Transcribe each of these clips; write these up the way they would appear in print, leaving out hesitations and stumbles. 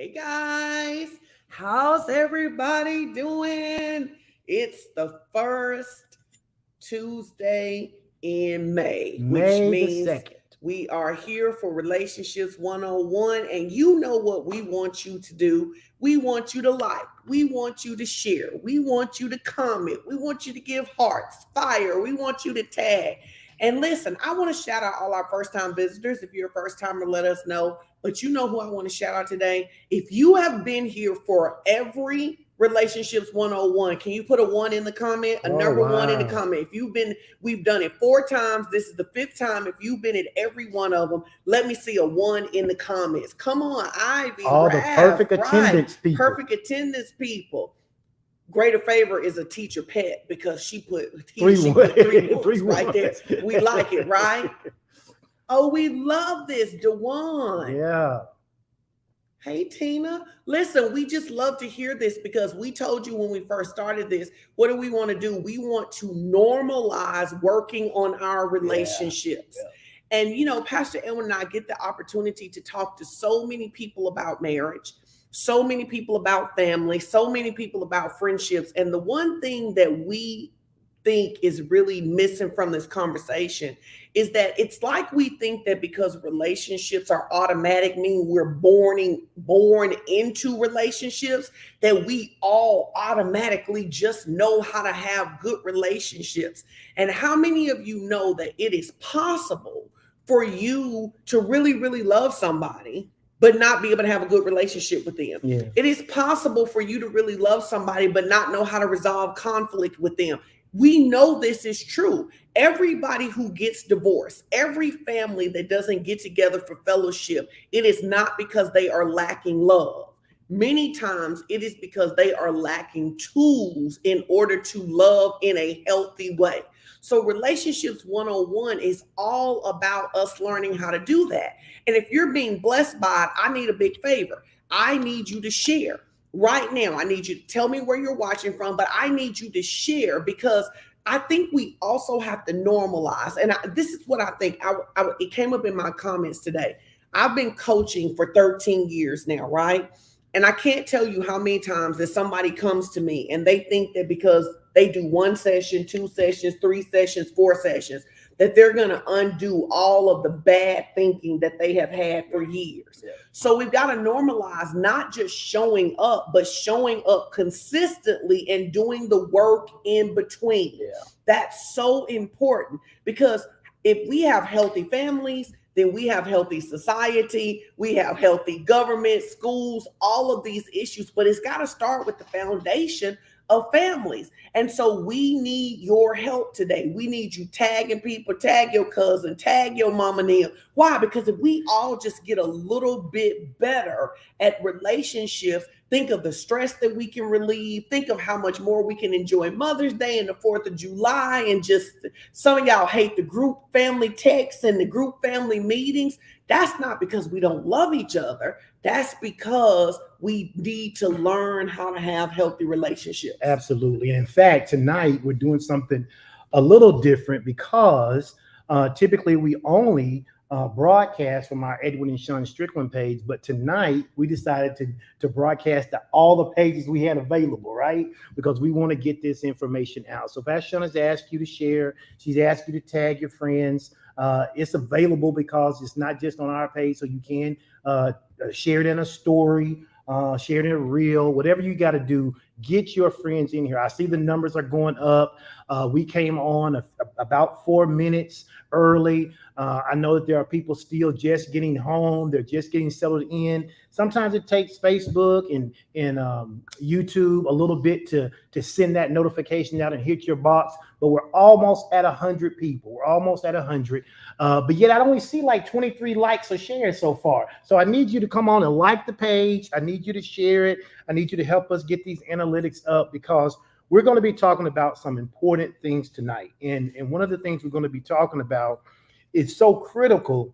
Hey guys, how's everybody doing? It's the first Tuesday in May, which May the means 2nd. we are here for Relationships 101. And you know what we want you to do. We want you to like, we want you to share, we want you to comment, we want you to give hearts, fire, we want you to tag. And listen, I want to shout out all our first time visitors. If you're a first timer, let us know. But you know who I want to shout out today? If you have been here for every Relationships 101, can you put a one in the comment? A number one in the comment. If you've been, we've done it 4 times. This is the 5th time. If you've been at every one of them, let me see a one in the comments. Come on, Ivy, All the perfect attendance people. Perfect attendance people. Greater favor is a teacher pet because she put Three books right there. We like it, right? Oh, we love this, Dewan. Yeah. Hey, Tina. Listen, we just love to hear this because we told you when we first started this, what do we want to do? We want to normalize working on our relationships. Yeah. And, you know, Pastor Elwin and I get the opportunity to talk to so many people about marriage, so many people about family, so many people about friendships. And the one thing that we think is really missing from this conversation is that it's like we think that because relationships are automatic, meaning we're born into relationships, that we all automatically just know how to have good relationships. And how many of you know that it is possible for you to really, really love somebody but not be able to have a good relationship with them? Yeah. It is possible for you to really love somebody but not know how to resolve conflict with them. We know this is true. Everybody who gets divorced, every family that doesn't get together for fellowship, it is not because they are lacking love. Many times it is because they are lacking tools in order to love in a healthy way. So Relationships 101 is all about us learning how to do that. And if you're being blessed by it, I need a big favor. I need you to share. Right now, I need you to tell me where you're watching from, but I need you to share because I think we also have to normalize. And this is what I think. It came up in my comments today. I've been coaching for 13 years now, right? And I can't tell you how many times that somebody comes to me and they think that because they do 1 session, 2 sessions, 3 sessions, 4 sessions, that they're going to undo all of the bad thinking that they have had for years. Yeah. So we've got to normalize not just showing up, but showing up consistently and doing the work in between. Yeah. That's so important because if we have healthy families, then we have healthy society, we have healthy government, schools, all of these issues, but it's got to start with the foundation of families. And so we need your help today. We need you tagging people, tag your cousin, tag your mama Neil. Why? Because if we all just get a little bit better at relationships, think of the stress that we can relieve, think of how much more we can enjoy Mother's Day and the 4th of July. And just some of y'all hate the group family texts and the group family meetings. That's not because we don't love each other. That's because we need to learn how to have healthy relationships. Absolutely. And in fact, tonight we're doing something a little different because typically we only broadcast from our Edwin and Sean Strickland page. But tonight we decided to broadcast to all the pages we had available, right? Because we want to get this information out. So Pastor Sean has asked you to share. She's asked you to tag your friends. It's available because it's not just on our page, so you can share it in a story, share it in a reel, whatever you got to do. Get your friends in here. I see the numbers are going up. We came on about 4 minutes early. I know that there are people still just getting home. They're just getting settled in. Sometimes it takes Facebook and YouTube a little bit to send that notification out and hit your box. But we're almost at 100 people. We're almost at 100. But yet I only see like 23 likes or shares so far. So I need you to come on and like the page. I need you to share it. I need you to help us get these analytics up because we're going to be talking about some important things tonight. And one of the things we're going to be talking about is so critical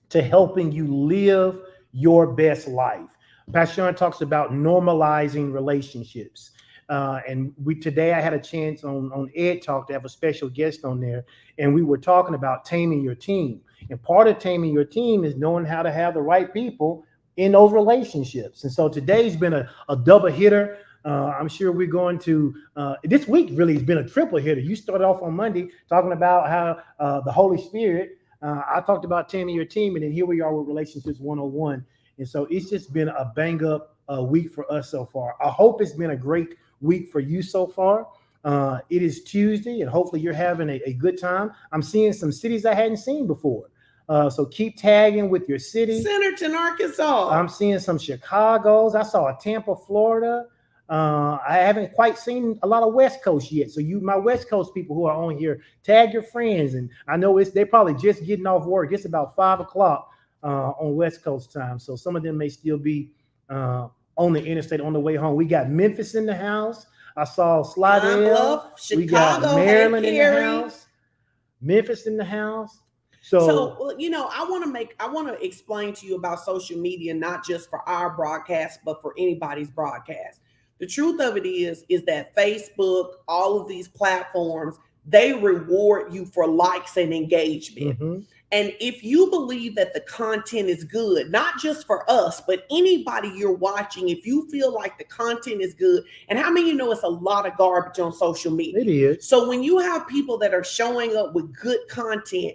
to helping you live your best life. Pastor Sean talks about normalizing relationships. And today I had a chance on Ed Talk to have a special guest on there. And we were talking about taming your team. And part of taming your team is knowing how to have the right people in those relationships. And so today's been a double hitter. I'm sure we're going to, this week really has been a triple hitter. You started off on Monday talking about how the Holy Spirit, I talked about taming your team, and then here we are with Relationships 101. And so it's just been a bang up week for us so far. I hope it's been a great week for you so far. It is Tuesday, and hopefully you're having a good time. I'm seeing some cities I hadn't seen before. So keep tagging with your city. Centerton, Arkansas. I'm seeing some Chicago's. I saw a Tampa, Florida. I haven't quite seen a lot of West Coast yet. So you, my West Coast people who are on here, tag your friends. And I know they're probably just getting off work. It's about 5 o'clock on West Coast time. So some of them may still be on the interstate on the way home. We got Memphis in the house. I saw Slidell. Chicago, we got Maryland in the house. Memphis in the house. So, you know, I want to explain to you about social media, not just for our broadcast, but for anybody's broadcast. The truth of it is that Facebook, all of these platforms, they reward you for likes and engagement. Mm-hmm. And if you believe that the content is good, not just for us, but anybody you're watching, if you feel like the content is good, and how many of you know it's a lot of garbage on social media? It is. So when you have people that are showing up with good content,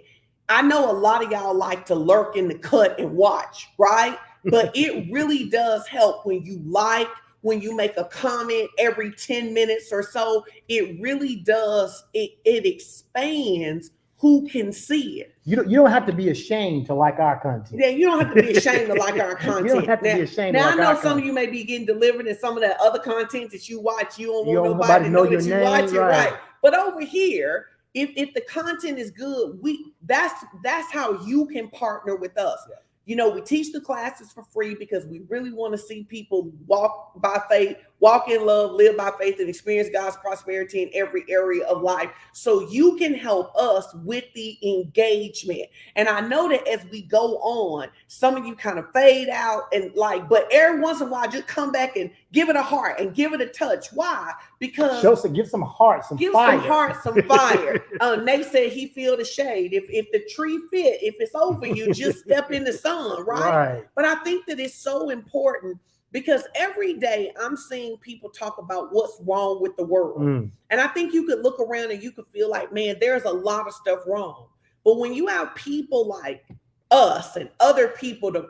I know a lot of y'all like to lurk in the cut and watch, right? But it really does help when you like, when you make a comment every 10 minutes or so. It really does. It expands who can see it. You don't have to be ashamed to like our content. Yeah, you don't have to be ashamed to like our content. You don't have to be ashamed to like our content. Now, I know some of you may be getting delivered in some of that other content that you watch. You don't want nobody to know that you watch it, right? But over here, if the content is good, that's how you can partner with us. Yeah. You know, we teach the classes for free because we really want to see people walk by faith, walk in love, live by faith, and experience God's prosperity in every area of life. So you can help us with the engagement. And I know that as we go on, some of you kind of fade out and but every once in a while, just come back and give it a heart and give it a touch. Why? Because give some heart, some fire. Give some heart, some fire. Nate said he feel the shade. If the tree fit, if it's over you, just step in the sun, right? But I think that it's so important because every day I'm seeing people talk about what's wrong with the world. And I think you could look around and you could feel like, man, there's a lot of stuff wrong. But when you have people like us and other people to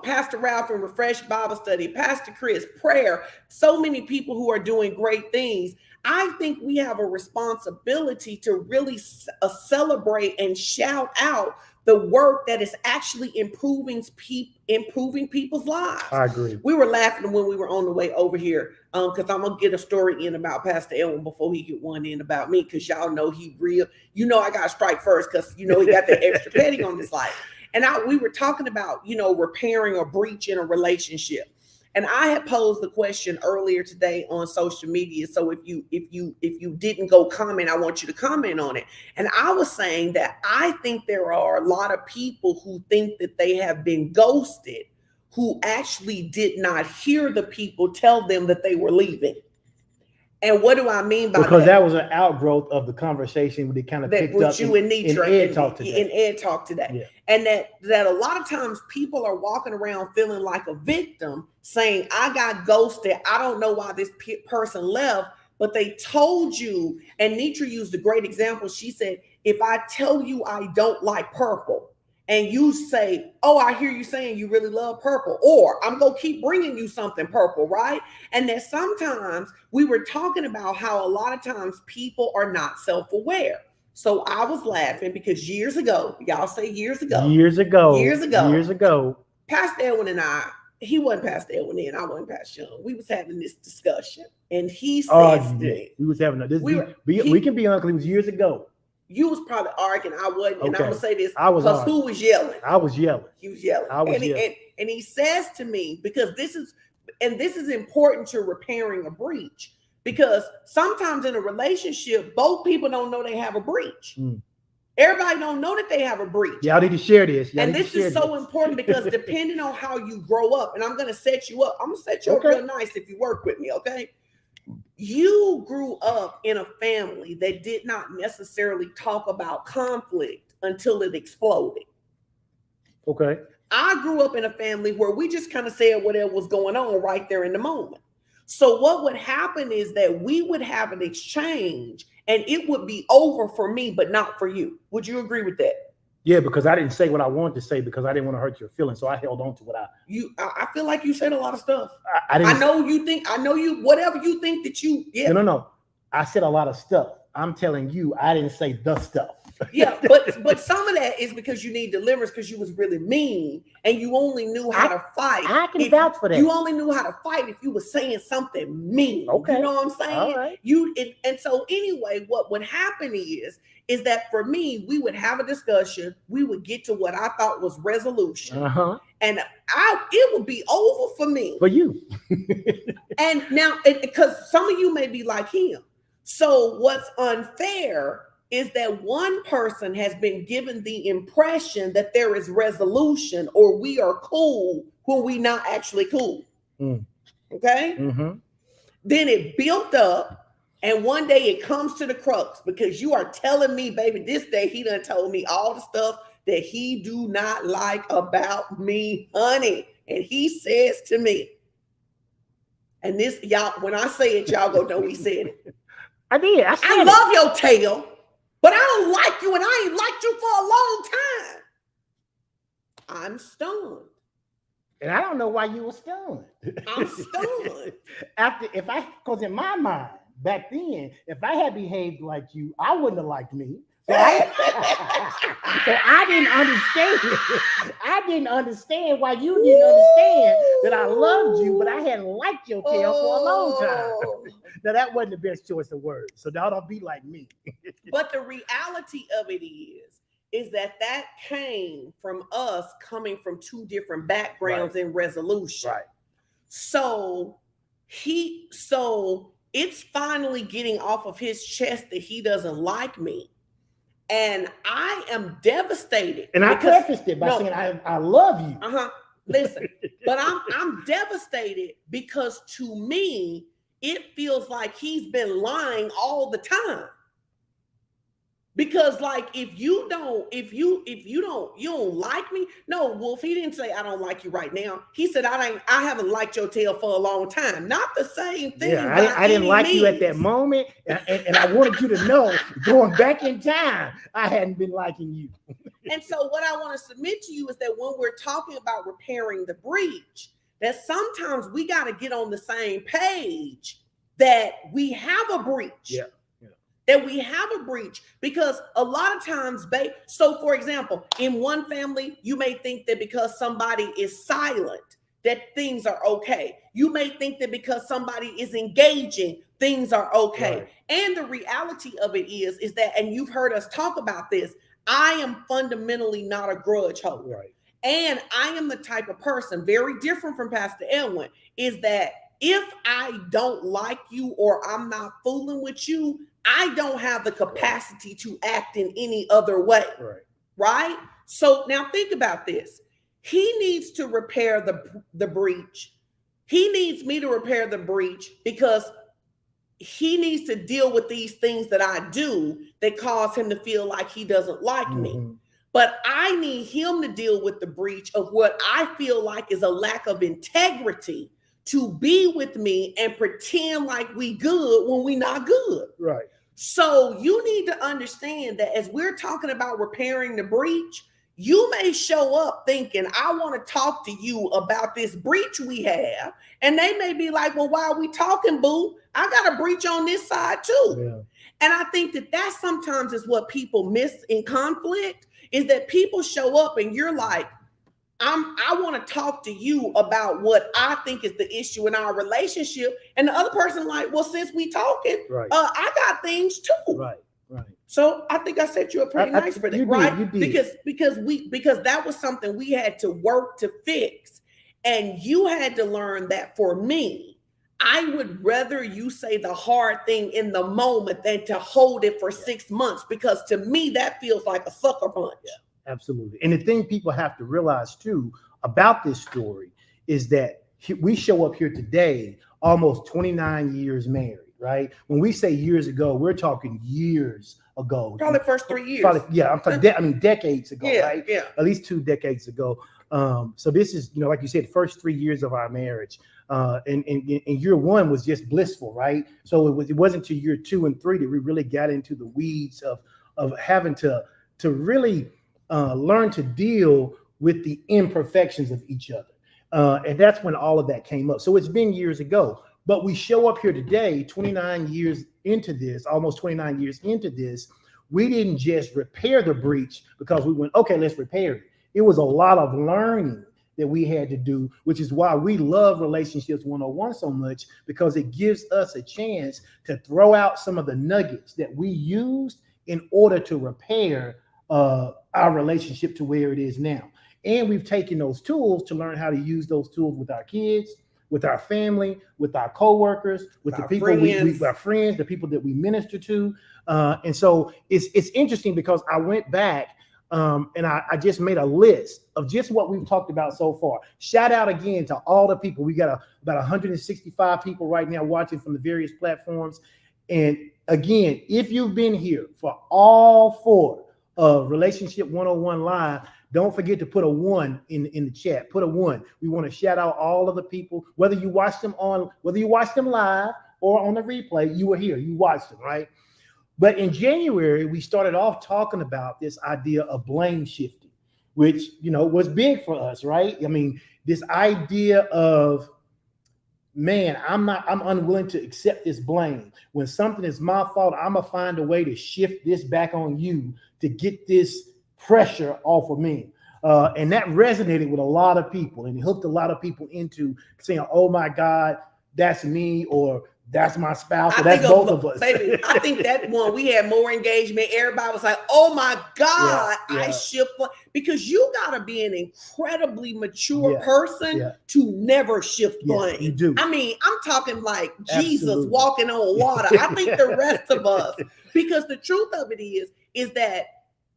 Pastor Ralph and Refresh Bible Study, Pastor Chris, prayer, so many people who are doing great things. I think we have a responsibility to really celebrate and shout out the work that is actually improving people's lives. I agree. We were laughing when we were on the way over here because I'm going to get a story in about Pastor Elwin before he get one in about me because y'all know he real. You know I got to strike first because, you know, he got that extra petty on this life. And we were talking about, you know, repairing a breach in a relationship. And I had posed the question earlier today on social media. So if you didn't go comment, I want you to comment on it. And I was saying that I think there are a lot of people who think that they have been ghosted, who actually did not hear the people tell them that they were leaving. And what do I mean by that? Because that was an outgrowth of the conversation that kind of picked up you and Nitra in Ed Talk today. In Ed Talk today. Yeah. And that a lot of times people are walking around feeling like a victim, saying, I got ghosted. I don't know why this person left, but they told you. And Nitra used a great example. She said, if I tell you I don't like purple, and you say, oh, I hear you saying you really love purple, or I'm going to keep bringing you something purple, right? And that sometimes we were talking about how a lot of times people are not self-aware. So I was laughing because years ago, y'all say years ago, Pastor Edwin and I, he wasn't Pastor Edwin then, I wasn't Pastor Young. We was having this discussion and he said, we was having this. We can be honest, it was years ago. You was probably arguing. I wasn't. Okay. And I'm going to say this. I was because who was yelling? I was yelling. He was yelling. And he says to me, because this is important to repairing a breach, because sometimes in a relationship, both people don't know they have a breach. Everybody don't know that they have a breach. Y'all need to share this. And this is so important because depending on how you grow up, and I'm going to set you up. I'm going to set you up real nice if you work with me, okay? You grew up in a family that did not necessarily talk about conflict until it exploded. Okay. I grew up in a family where we just kind of said whatever was going on right there in the moment. So what would happen is that we would have an exchange and it would be over for me, but not for you. Would you agree with that? Yeah, because I didn't say what I wanted to say because I didn't want to hurt your feelings. So I held on to what I feel like you said a lot of stuff. I didn't. I know you, whatever you think that you, yeah. No. I said a lot of stuff. I'm telling you, I didn't say the stuff. Yeah, but some of that is because you need deliverance because you was really mean and you only knew how to fight. I can vouch for that. You only knew how to fight if you were saying something mean. Okay. You know what I'm saying? All right. And so anyway, what would happen is that for me, we would have a discussion, we would get to what I thought was resolution, and it would be over for me. For you. And now, because some of you may be like him. So what's unfair is that one person has been given the impression that there is resolution or we are cool when we not actually cool. Okay? Then it built up and one day it comes to the crux because you are telling me, baby, this day he done told me all the stuff that he do not like about me, honey. And he says to me, and this, y'all, when I say it, y'all go, no, he said it. I did. I love your tail. But I don't like you and I ain't liked you for a long time. I'm stunned. And I don't know why you were stunned. I'm stunned. Because in my mind, back then, if I had behaved like you, I wouldn't have liked me. So I didn't understand. I didn't understand why you didn't understand that I loved you, but I hadn't liked your tail for a long time. Now, that wasn't the best choice of words. So now don't be like me. But the reality of it is that came from us coming from two different backgrounds in resolution. Right. So it's finally getting off of his chest that he doesn't like me. And I am devastated. And I prefaced it by saying I love you. Listen, but I'm devastated because to me, it feels like he's been lying all the time. Because like if you don't like me, no, Wolf, he didn't say I don't like you right now. He said I haven't liked your tail for a long time. Not the same thing. Yeah, I didn't like you at that moment, and I wanted you to know, going back in time, I hadn't been liking you. And so what I want to submit to you is that when we're talking about repairing the breach, that sometimes we got to get on the same page that we have a breach. Yeah. That we have a breach because a lot of times, so for example, in one family, you may think that because somebody is silent, that things are okay. You may think that because somebody is engaging, things are okay. Right. And the reality of it is that, and you've heard us talk about this, I am fundamentally not a grudge holder. Right. And I am the type of person, very different from Pastor Edwin, is that if I don't like you or I'm not fooling with you, I don't have the capacity to act in any other way. Right? So now think about this. He needs to repair the breach. He needs me to repair the breach because he needs to deal with these things that I do that cause him to feel like he doesn't like me. But I need him to deal with the breach of what I feel like is a lack of integrity to be with me and pretend like we good when we not good. Right. So you need to understand that as we're talking about repairing the breach, you may show up thinking, I want to talk to you about this breach we have. And they may be like, well, why are we talking, boo? I got a breach on this side too. Yeah. And I think that sometimes is what people miss in conflict, is that people show up and you're like, I want to talk to you about what I think is the issue in our relationship. And the other person like, well, since we talking, I got things too. Right. So I think I set you up pretty nice for that, right? You did. Because that was something we had to work to fix. And you had to learn that for me, I would rather you say the hard thing in the moment than to hold it for 6 months, because to me, that feels like a sucker punch. Yeah. Absolutely. And the thing people have to realize too about this story is that we show up here today, almost 29 years married, right? When we say years ago, we're talking years ago. Probably the first 3 years. I'm talking decades ago, right? Yeah. At least 2 decades ago. So this is, like you said, first 3 years of our marriage. And year one was just blissful, right? So it wasn't to year 2 and 3 that we really got into the weeds of having to really learn to deal with the imperfections of each other. And that's when all of that came up. So it's been years ago, but we show up here today, 29 years into this, almost 29 years into this. We didn't just repair the breach because we went, okay, let's repair it. It was a lot of learning that we had to do, which is why we love Relationships 101 so much, because it gives us a chance to throw out some of the nuggets that we used in order to repair our relationship to where it is now. And we've taken those tools to learn how to use those tools with our kids, with our family, with our coworkers, with the people our friends, the people that we minister to. And so it's interesting because I went back and I just made a list of just what we've talked about so far. Shout out again to all the people. We got about 165 people right now watching from the various platforms. And again, if you've been here for all 4 of Relationship 101 Live, don't forget to put a 1 in the chat. Put a 1. We want to shout out all of the people, whether you watch them live or on the replay, you were here, you watched them, right? But in January, we started off talking about this idea of blame shifting, which, was big for us, right? I mean, this idea of, man, I'm unwilling to accept this blame. When something is my fault, I'm going to find a way to shift this back on you to get this pressure off of me. And that resonated with a lot of people, and it hooked a lot of people into saying, oh my God, that's me, or that's my spouse, or that's both of us. Baby, I think that one, we had more engagement. Everybody was like, oh my God, I shift. Because you got to be an incredibly mature person to never shift blame. You do. I mean, I'm talking like Jesus walking on water. I think the rest of us, because the truth of it is that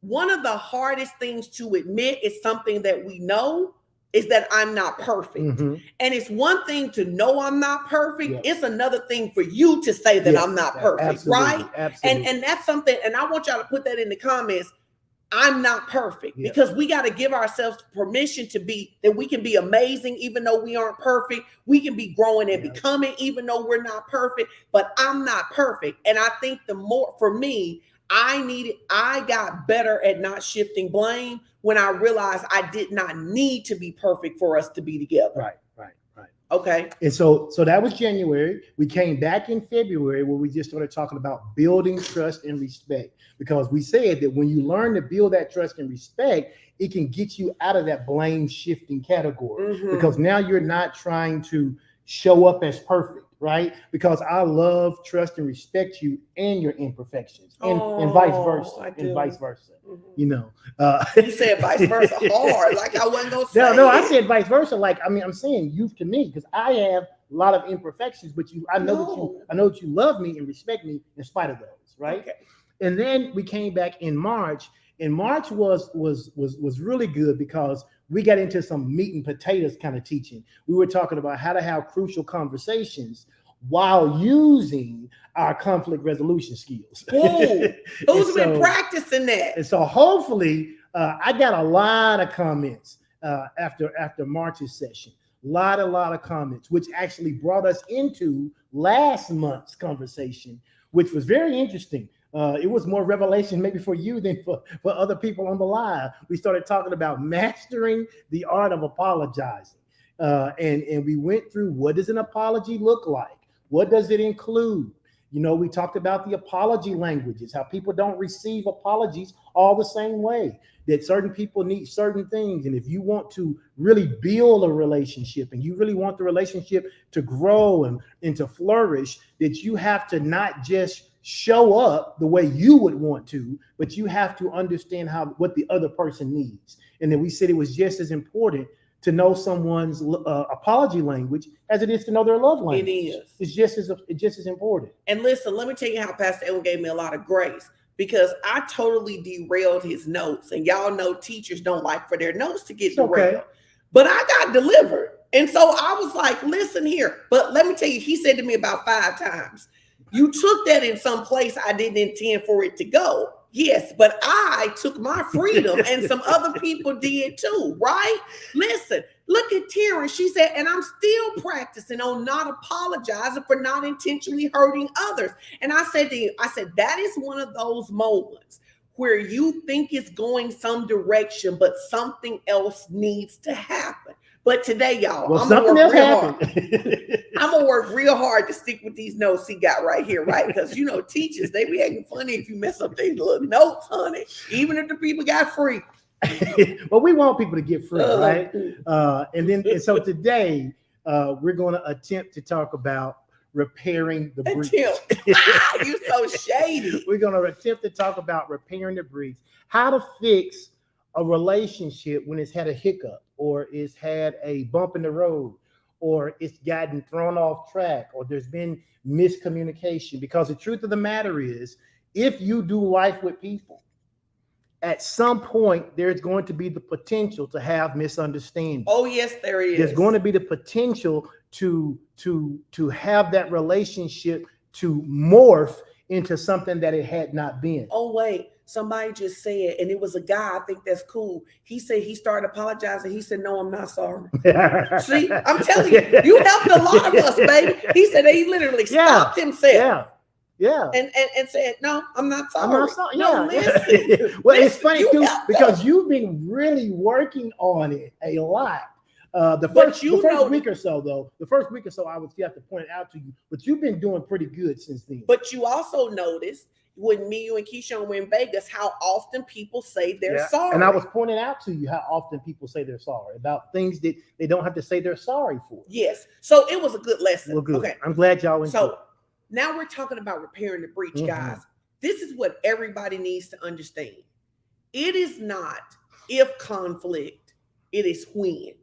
one of the hardest things to admit is something that we know is that I'm not perfect. Mm-hmm. And it's one thing to know I'm not perfect. Yeah. It's another thing for you to say that I'm not perfect, absolutely, right? Absolutely. And that's something, and I want y'all to put that in the comments. I'm not perfect, because we got to give ourselves permission to be, that we can be amazing even though we aren't perfect. We can be growing and becoming even though we're not perfect, but I'm not perfect. And I think the more, for me, I got better at not shifting blame when I realized I did not need to be perfect for us to be together. Right. Okay. And so that was January. We came back in February where we just started talking about building trust and respect, because we said that when you learn to build that trust and respect, it can get you out of that blame shifting category, because now you're not trying to show up as perfect. Right? Because I love, trust, and respect you and your imperfections, and vice versa, and vice versa. Mm-hmm. You said vice versa hard, like I wasn't gonna say. No, I said vice versa. Like, I mean, I'm saying you to me, because I have a lot of imperfections, but I know that you love me and respect me in spite of those, right? Okay. And then we came back in March, and March was really good because we got into some meat and potatoes kind of teaching. We were talking about how to have crucial conversations while using our conflict resolution skills. Ooh, who's been practicing that? And so hopefully, I got a lot of comments after March's session. A lot of comments, which actually brought us into last month's conversation, which was very interesting. It was more revelation maybe for you than for other people on the live. We started talking about mastering the art of apologizing. And we went through, what does an apology look like? What does it include? We talked about the apology languages, how people don't receive apologies all the same way, that certain people need certain things. And if you want to really build a relationship and you really want the relationship to grow and to flourish, that you have to not just show up the way you would want to, but you have to understand what the other person needs. And then we said it was just as important to know someone's apology language as it is to know their love language. It is. It's just as important. And listen, let me tell you how Pastor Edwin gave me a lot of grace, because I totally derailed his notes. And y'all know teachers don't like for their notes to get derailed. Okay. But I got delivered. And so I was like, listen here. But let me tell you, he said to me about 5 times, you took that in some place I didn't intend for it to go. Yes, but I took my freedom and some other people did too, right? Listen, look at Taryn. She said, and I'm still practicing on not apologizing for not intentionally hurting others. And I said to you, I said, that is one of those moments where you think it's going some direction, but something else needs to happen. But today, y'all, Well, I'm something gonna else work real happened. hard. I'm gonna work real hard to stick with these notes he got right here, right? Because you know, teachers, they be acting funny if you mess up these little notes, honey. Even if the people got free. Well, we want people to get free, right? And so today, we're going to attempt to talk about repairing the breach. You so shady. We're going to attempt to talk about repairing the breach, how to fix a relationship when it's had a hiccup, or it's had a bump in the road, or it's gotten thrown off track, or there's been miscommunication. Because the truth of the matter is, if you do life with people, at some point there's going to be the potential to have misunderstanding. Oh yes, there is. There's going to be the potential to have that relationship to morph into something that it had not been. Oh wait, somebody just said, and it was a guy, I think that's cool. He said he started apologizing. He said, no, I'm not sorry. See, I'm telling you, you helped a lot of us, baby. He said that he literally stopped himself. Yeah. And said, no, I'm not sorry. I'm not sorry. No, listen. Well, it's funny too, because us. you've been really working on it a lot. The first week or so, I would have to point it out to you, but you've been doing pretty good since then. But you also noticed when me, you, and Keyshawn were in Vegas, how often people say they're sorry. And I was pointing out to you how often people say they're sorry about things that they don't have to say they're sorry for. Yes. So it was a good lesson. Well, good. Okay. I'm glad y'all enjoyed. So now we're talking about repairing the breach, guys. This is what everybody needs to understand. It is not if conflict, it is when.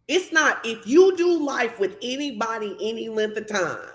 It's not if you do life with anybody any length of time.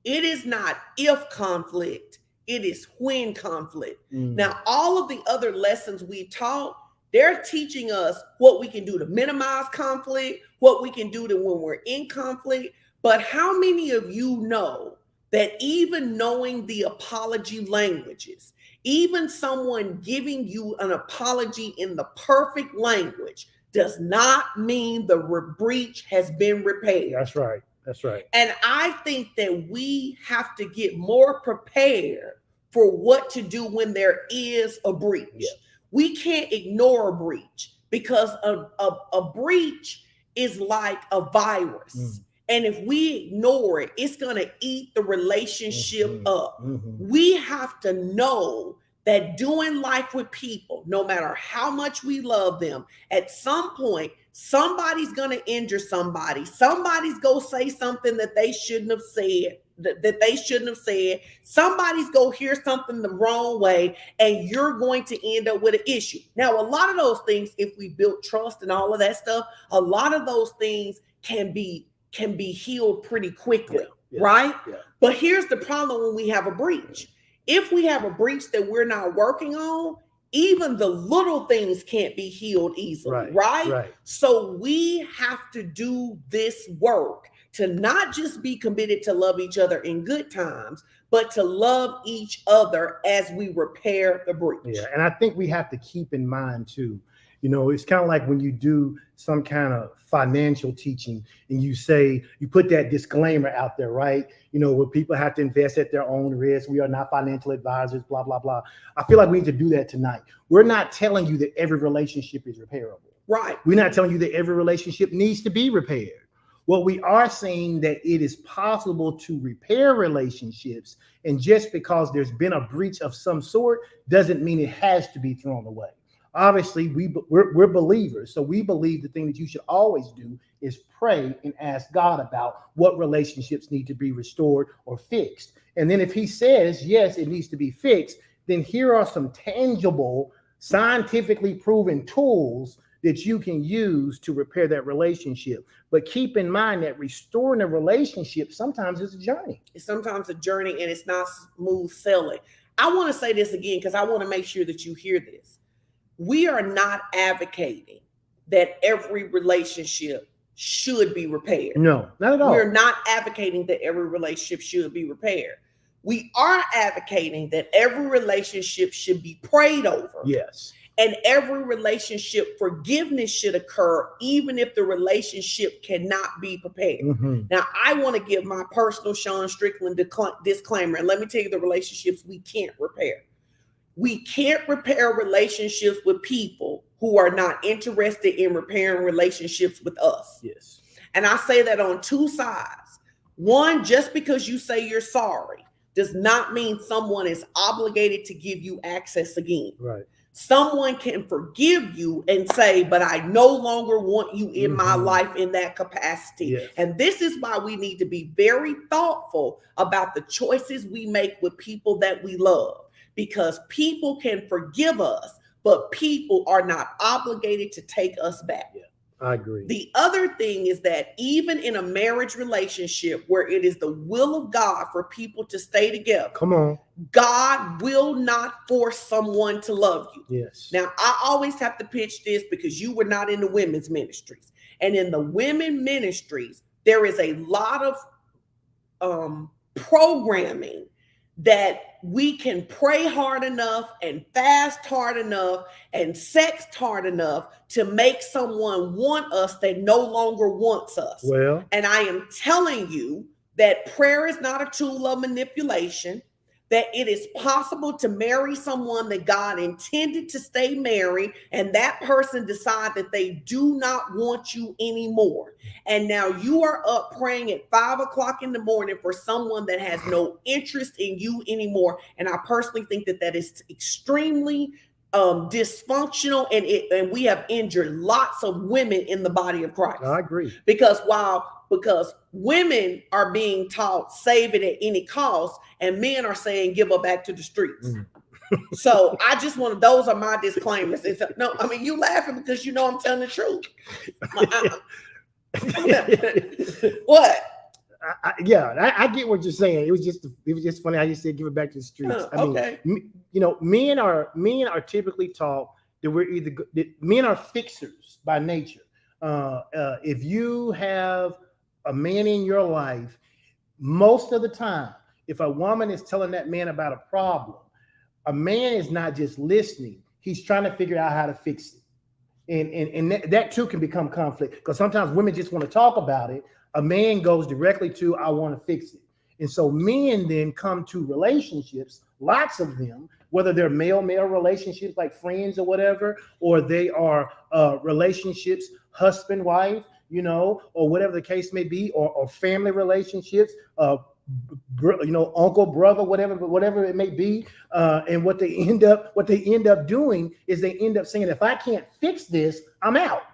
It is not if conflict, it is when conflict. Now, all of the other lessons we taught, they're teaching us what we can do to minimize conflict, what we can do to when we're in conflict. But how many of you know that even knowing the apology languages, even someone giving you an apology in the perfect language does not mean the breach has been repaired? That's right. That's right. And I think that we have to get more prepared for what to do when there is a breach. Yeah. We can't ignore a breach, because a breach is like a virus. And if we ignore it, it's going to eat the relationship up. We have to know that doing life with people, no matter how much we love them, at some point, somebody's going to injure somebody. Somebody's going to say something that they shouldn't have said, that they shouldn't have said. Somebody's going to hear something the wrong way, and you're going to end up with an issue. Now, a lot of those things, if we built trust and all of that stuff, a lot of those things can be healed pretty quickly, right? Yeah. But here's the problem when we have a breach. If we have a breach that we're not working on, even the little things can't be healed easily, right? So we have to do this work to not just be committed to love each other in good times, but to love each other as we repair the breach. Yeah, and I think we have to keep in mind too, you know, it's kind of like when you do some kind of financial teaching and you say, you put that disclaimer out there, right? You know, where people have to invest at their own risk. We are not financial advisors, blah, blah, blah. I feel like we need to do that tonight. We're not telling you that every relationship is repairable. Right. We're not telling you that every relationship needs to be repaired. What we are saying that it is possible to repair relationships, and just because there's been a breach of some sort doesn't mean it has to be thrown away. Obviously, we're believers, so we believe the thing that you should always do is pray and ask God about what relationships need to be restored or fixed. And then if he says, yes, it needs to be fixed, then here are some tangible, scientifically proven tools that you can use to repair that relationship. But keep in mind that restoring a relationship sometimes is a journey. It's sometimes a journey, and it's not smooth sailing. I want to say this again because I want to make sure that you hear this. We are not advocating that every relationship should be repaired. No, not at all. We're not advocating that every relationship should be repaired. We are advocating that every relationship should be prayed over. Yes. And every relationship, forgiveness should occur, even if the relationship cannot be prepared. Mm-hmm. Now, I want to give my personal Sean Strickland disclaimer, and let me tell you the relationships we can't repair. We can't repair relationships with people who are not interested in repairing relationships with us. Yes. And I say that on two sides. One, just because you say you're sorry does not mean someone is obligated to give you access again. Right. Someone can forgive you and say, but I no longer want you in my life in that capacity. Yes. And this is why we need to be very thoughtful about the choices we make with people that we love, because people can forgive us, but people are not obligated to take us back. Yeah, I agree. The other thing is that even in a marriage relationship where it is the will of God for people to stay together, Come on. God will not force someone to love you. Yes. Now, I always have to pitch this because you were not in the women's ministries. And in the women ministries, there is a lot of programming that we can pray hard enough and fast hard enough and sex hard enough to make someone want us that no longer wants us. Well, And I am telling you that prayer is not a tool of manipulation, that it is possible to marry someone that God intended to stay married, and that person decide that they do not want you anymore. And now you are up praying at 5 o'clock in the morning for someone that has no interest in you anymore. And I personally think that that is extremely dysfunctional, and we have injured lots of women in the body of Christ. I agree. Because women are being taught save it at any cost, and men are saying give her back to the streets. So I just those are my disclaimers. No, I mean, you laughing because you know I'm telling the truth. What? I get what you're saying. It was just funny how you said give it back to the streets. Okay. Men are typically taught that men are fixers by nature. If you have a man in your life, most of the time, if a woman is telling that man about a problem, a man is not just listening; he's trying to figure out how to fix it, and that too can become conflict because sometimes women just want to talk about it. A man goes directly to, I want to fix it. And so men then come to relationships, lots of them, whether they're male-male relationships like friends or whatever, or they are relationships, husband-wife, or whatever the case may be, or family relationships, uncle, brother, whatever it may be. And what they end up doing is they end up saying, if I can't fix this, I'm out.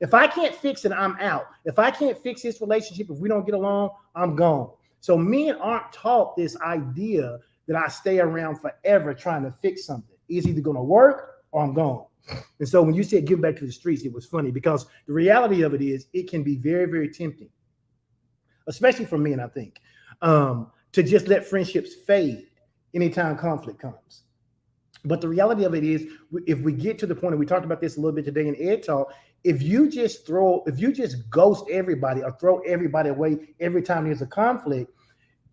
If I can't fix it, I'm out. If I can't fix this relationship, if we don't get along, I'm gone. So men aren't taught this idea that I stay around forever trying to fix something. It's either going to work or I'm gone. And so when you said give back to the streets, it was funny because the reality of it is it can be very, very tempting, especially for men, I think, to just let friendships fade anytime conflict comes. But the reality of it is, if we get to the point, and we talked about this a little bit today in Ed Talk, if you just ghost everybody or throw everybody away every time there's a conflict,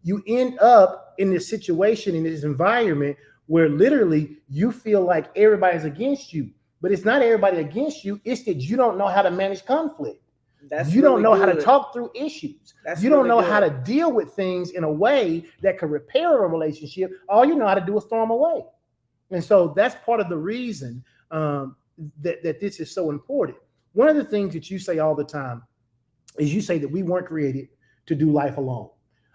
you end up in this situation, in this environment where literally you feel like everybody's against you. But it's not everybody against you. It's that you don't know how to manage conflict. You don't know how to talk through issues. You don't know how to deal with things in a way that could repair a relationship. All you know how to do is throw them away. And so that's part of the reason that this is so important. One of the things that you say all the time is you say that we weren't created to do life alone.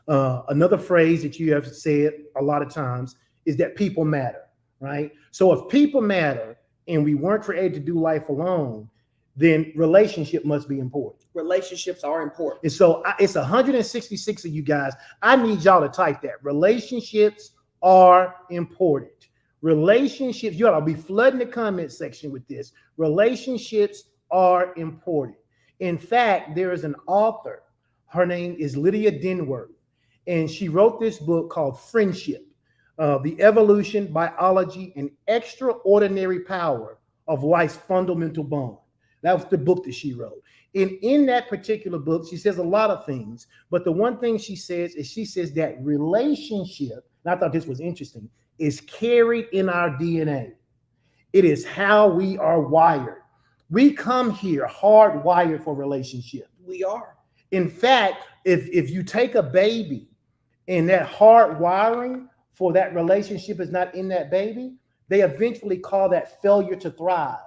Another phrase that you have said a lot of times is that people matter, right? So if people matter and we weren't created to do life alone, then relationship must be important. Relationships are important. And so it's 166 of you guys. I need y'all to type that. Relationships are important. Relationships, you ought to be flooding the comment section with this. Relationships are important. In fact, there is an author. Her name is Lydia Denworth, and she wrote this book called Friendship, The Evolution, Biology, and Extraordinary Power of Life's Fundamental Bond. That was the book that she wrote. And in that particular book, she says a lot of things, but the one thing she says is that relationship, and I thought this was interesting, is carried in our DNA. It is how we are wired. We come here hardwired for relationship. We are. In fact, if you take a baby and that hard wiring for that relationship is not in that baby, they eventually call that failure to thrive.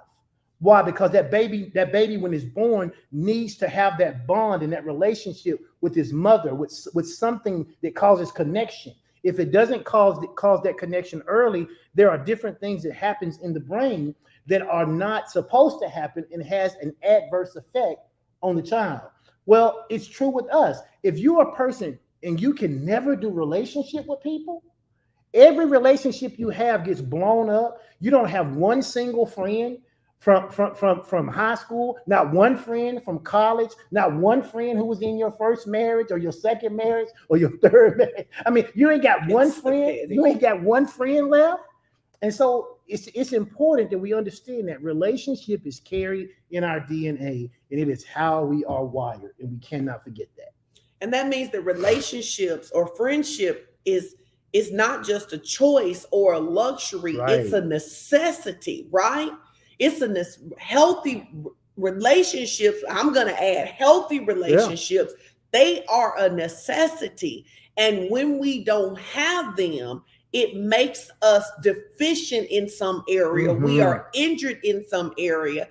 Why? Because that baby when it's born needs to have that bond and that relationship with his mother, with something that causes connection. If it doesn't cause that connection early, there are different things that happens in the brain that are not supposed to happen and has an adverse effect on the child. Well, it's true with us. If you're a person and you can never do relationship with people, every relationship you have gets blown up. You don't have one single friend from high school, not one friend from college, not one friend who was in your first marriage or your second marriage or your third marriage. I mean, you ain't got one friend. You ain't got one friend left. And so it's important that we understand that relationship is carried in our DNA, and it is how we are wired, and we cannot forget that. And that means that relationships or friendship is not just a choice or a luxury. Right. It's a necessity, right? It's a healthy relationships. I'm going to add healthy relationships. Yeah. They are a necessity. And when we don't have them, it makes us deficient in some area. Mm-hmm. We are injured in some area.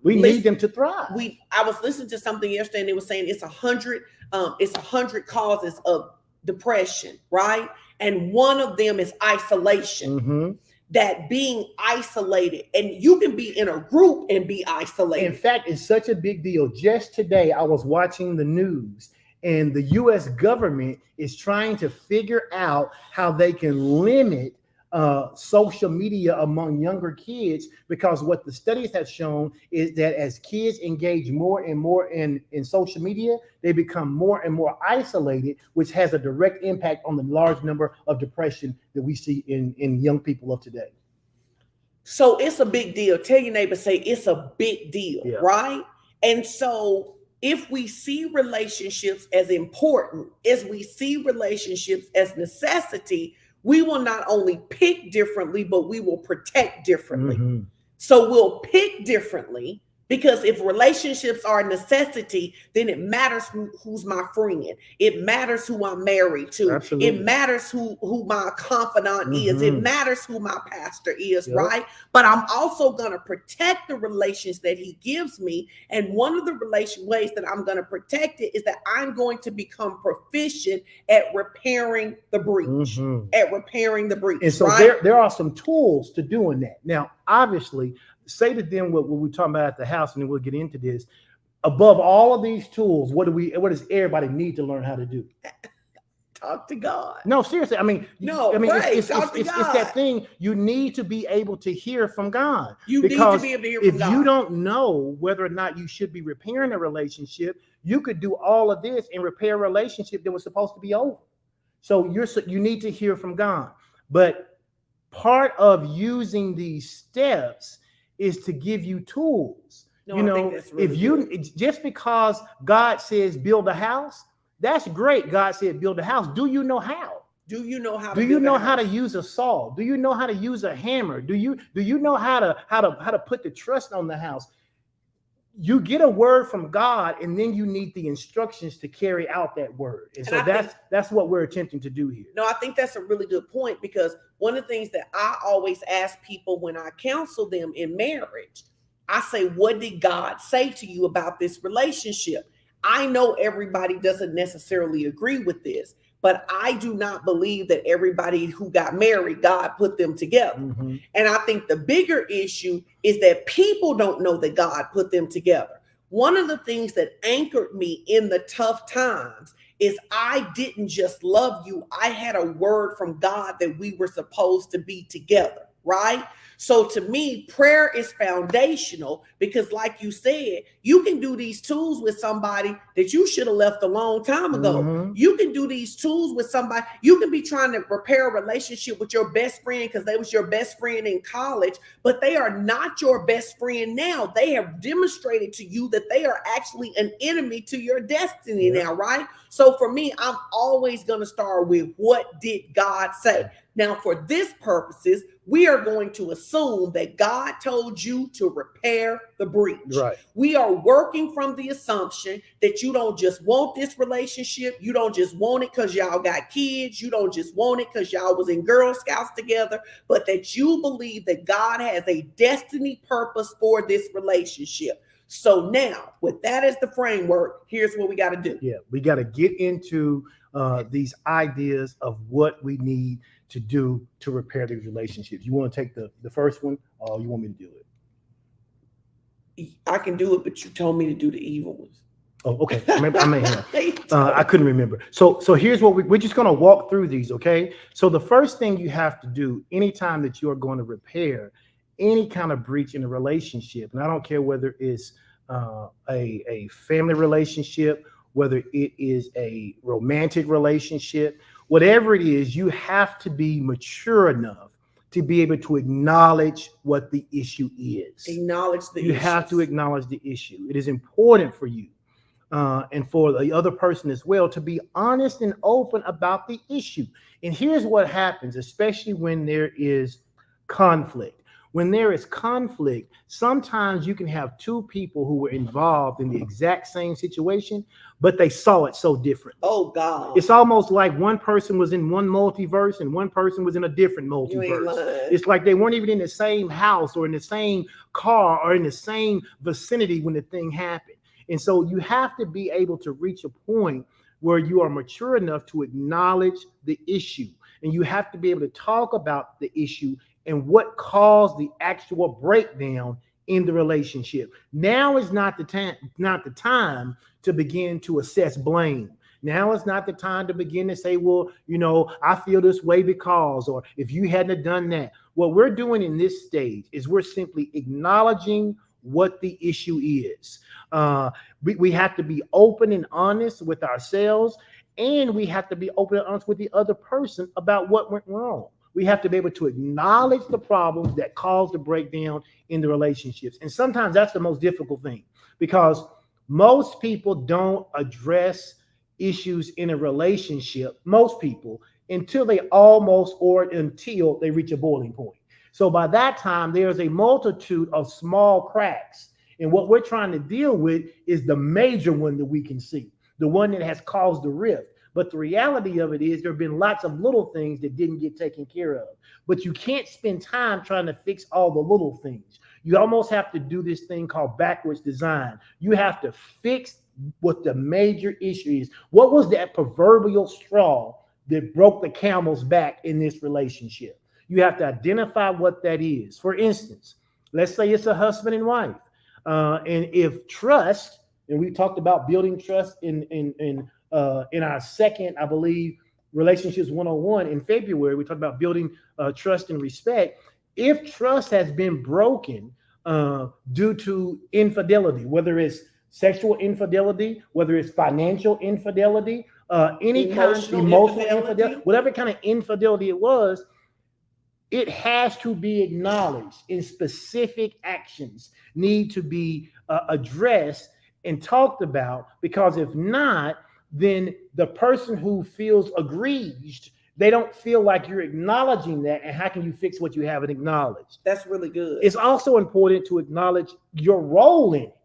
We need them to thrive. I was listening to something yesterday, and it was saying it's 100 causes of depression, right? And one of them is isolation. Mm-hmm. That being isolated, and you can be in a group and be isolated. In fact, it's such a big deal. Just today, I was watching the news, and the U.S. government is trying to figure out how they can limit social media among younger kids, because what the studies have shown is that as kids engage more and more in social media, they become more and more isolated, which has a direct impact on the large number of depression that we see in young people of today. So it's a big deal. Tell your neighbor, say it's a big deal, yeah. Right? And so if we see relationships as important, as we see relationships as necessity, we will not only pick differently, but we will protect differently. Mm-hmm. So we'll pick differently, because if relationships are a necessity, then it matters who's my friend. It matters who I'm married to. Absolutely. It matters who my confidant mm-hmm. is. It matters who my pastor is, yep. Right? But I'm also going to protect the relations that he gives me. And one of the ways that I'm going to protect it is that I'm going to become proficient at repairing the breach. Mm-hmm. At repairing the breach. And so right? there are some tools to doing that. Now, obviously, say to them what we're talking about at the house, and then we'll get into this. Above all of these tools, what does everybody need to learn how to do? Talk to God. No, seriously. It's that thing. You need to be able to hear from God. You need to be able to hear from God. If you don't know whether or not you should be repairing a relationship, you could do all of this and repair a relationship that was supposed to be over. So you need to hear from God. But part of using these steps is to give you tools. No, I think that's really just because God says build a house, that's great. God said build a house. Do you know how? Do you know how? Do you know how to use a saw? Do you know how to use a hammer? Do you know how to put the trust on the house? You get a word from God, and then you need the instructions to carry out that word. And so that's what we're attempting to do here. No, I think that's a really good point, because one of the things that I always ask people when I counsel them in marriage, I say, what did God say to you about this relationship? I know everybody doesn't necessarily agree with this, but I do not believe that everybody who got married, God put them together. Mm-hmm. And I think the bigger issue is that people don't know that God put them together. One of the things that anchored me in the tough times is I didn't just love you. I had a word from God that we were supposed to be together, right? So to me, prayer is foundational, because like you said, You can do these tools with somebody that you should have left a long time ago. Mhm. You can do these tools with somebody. You can be trying to repair a relationship with your best friend because they was your best friend in college, but they are not your best friend now. They have demonstrated to you that they are actually an enemy to your destiny now, right? So for me, I'm always going to start with, what did God say? Now, for this purposes, we are going to assume that God told you to repair the breach. Right. We are working from the assumption that you don't just want this relationship. You don't just want it because y'all got kids. You don't just want it because y'all was in Girl Scouts together, but that you believe that God has a destiny purpose for this relationship. So now, with that as the framework, here's what we got to do. Yeah, we got to get into these ideas of what we need to do to repair these relationships. You want to take the first one, or you want me to do it? I can do it, but you told me to do the evil ones. Oh, okay. I may have. I couldn't remember. So here's what we're just going to walk through these, okay? So the first thing you have to do anytime that you are going to repair any kind of breach in a relationship, and I don't care whether it's a family relationship, whether it is a romantic relationship, whatever it is, you have to be mature enough to be able to acknowledge what the issue is. Acknowledge the You have to acknowledge the issue. It is important for you and for the other person as well to be honest and open about the issue. And here's what happens, especially when there is conflict. When there is conflict, sometimes you can have two people who were involved in the exact same situation, but they saw it so different. Oh, God. It's almost like one person was in one multiverse and one person was in a different multiverse. It's like they weren't even in the same house or in the same car or in the same vicinity when the thing happened. And so you have to be able to reach a point where you are mature enough to acknowledge the issue. And you have to be able to talk about the issue and what caused the actual breakdown in the relationship. Now is not the time to begin to assess blame. Now is not the time to begin to say, well, I feel this way because, or if you hadn't done that. What we're doing in this stage is we're simply acknowledging what the issue is. We have to be open and honest with ourselves, and we have to be open and honest with the other person about what went wrong. We have to be able to acknowledge the problems that caused the breakdown in the relationships. And sometimes that's the most difficult thing, because most people don't address issues in a relationship, most people, until they reach a boiling point. So by that time, there's a multitude of small cracks. And what we're trying to deal with is the major one that we can see, the one that has caused the rift. But the reality of it is there have been lots of little things that didn't get taken care of. But you can't spend time trying to fix all the little things. You almost have to do this thing called backwards design. You have to fix what the major issue is. What was that proverbial straw that broke the camel's back in this relationship? You have to identify what that is. For instance, let's say it's a husband and wife. And if trust, and we talked about building trust in our second, I believe, Relationships 101 in February, we talked about building trust and respect. If trust has been broken due to infidelity, whether it's sexual infidelity, whether it's financial infidelity, any kind of emotional infidelity, whatever kind of infidelity it was, it has to be acknowledged, and specific actions need to be addressed and talked about, because if not, then the person who feels aggrieved, they don't feel like you're acknowledging that. And how can you fix what you haven't acknowledged? That's really good. It's also important to acknowledge your role in it.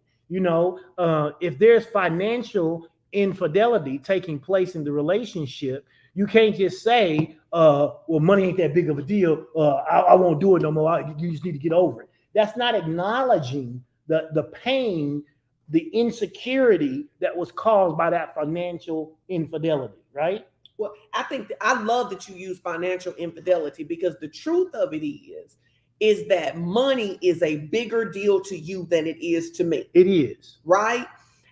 If there's financial infidelity taking place in the relationship, you can't just say, well, money ain't that big of a deal. I won't do it no more. You just need to get over it. That's not acknowledging the pain, the insecurity that was caused by that financial infidelity, right? Well, I love that you use financial infidelity, because the truth of it is that money is a bigger deal to you than it is to me. It is. Right?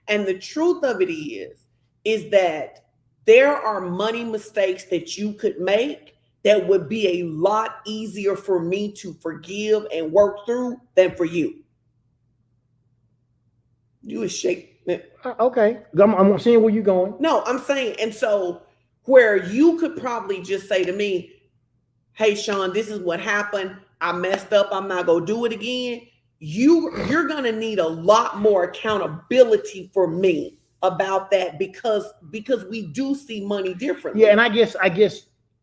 And the truth of it is that there are money mistakes that you could make that would be a lot easier for me to forgive and work through than for you. You was shake. Okay, I'm seeing where you're going. No, I'm saying, and so where you could probably just say to me, "Hey, Sean, this is what happened. I messed up. I'm not gonna do it again." You're gonna need a lot more accountability for me about that because we do see money differently. Yeah, and I guess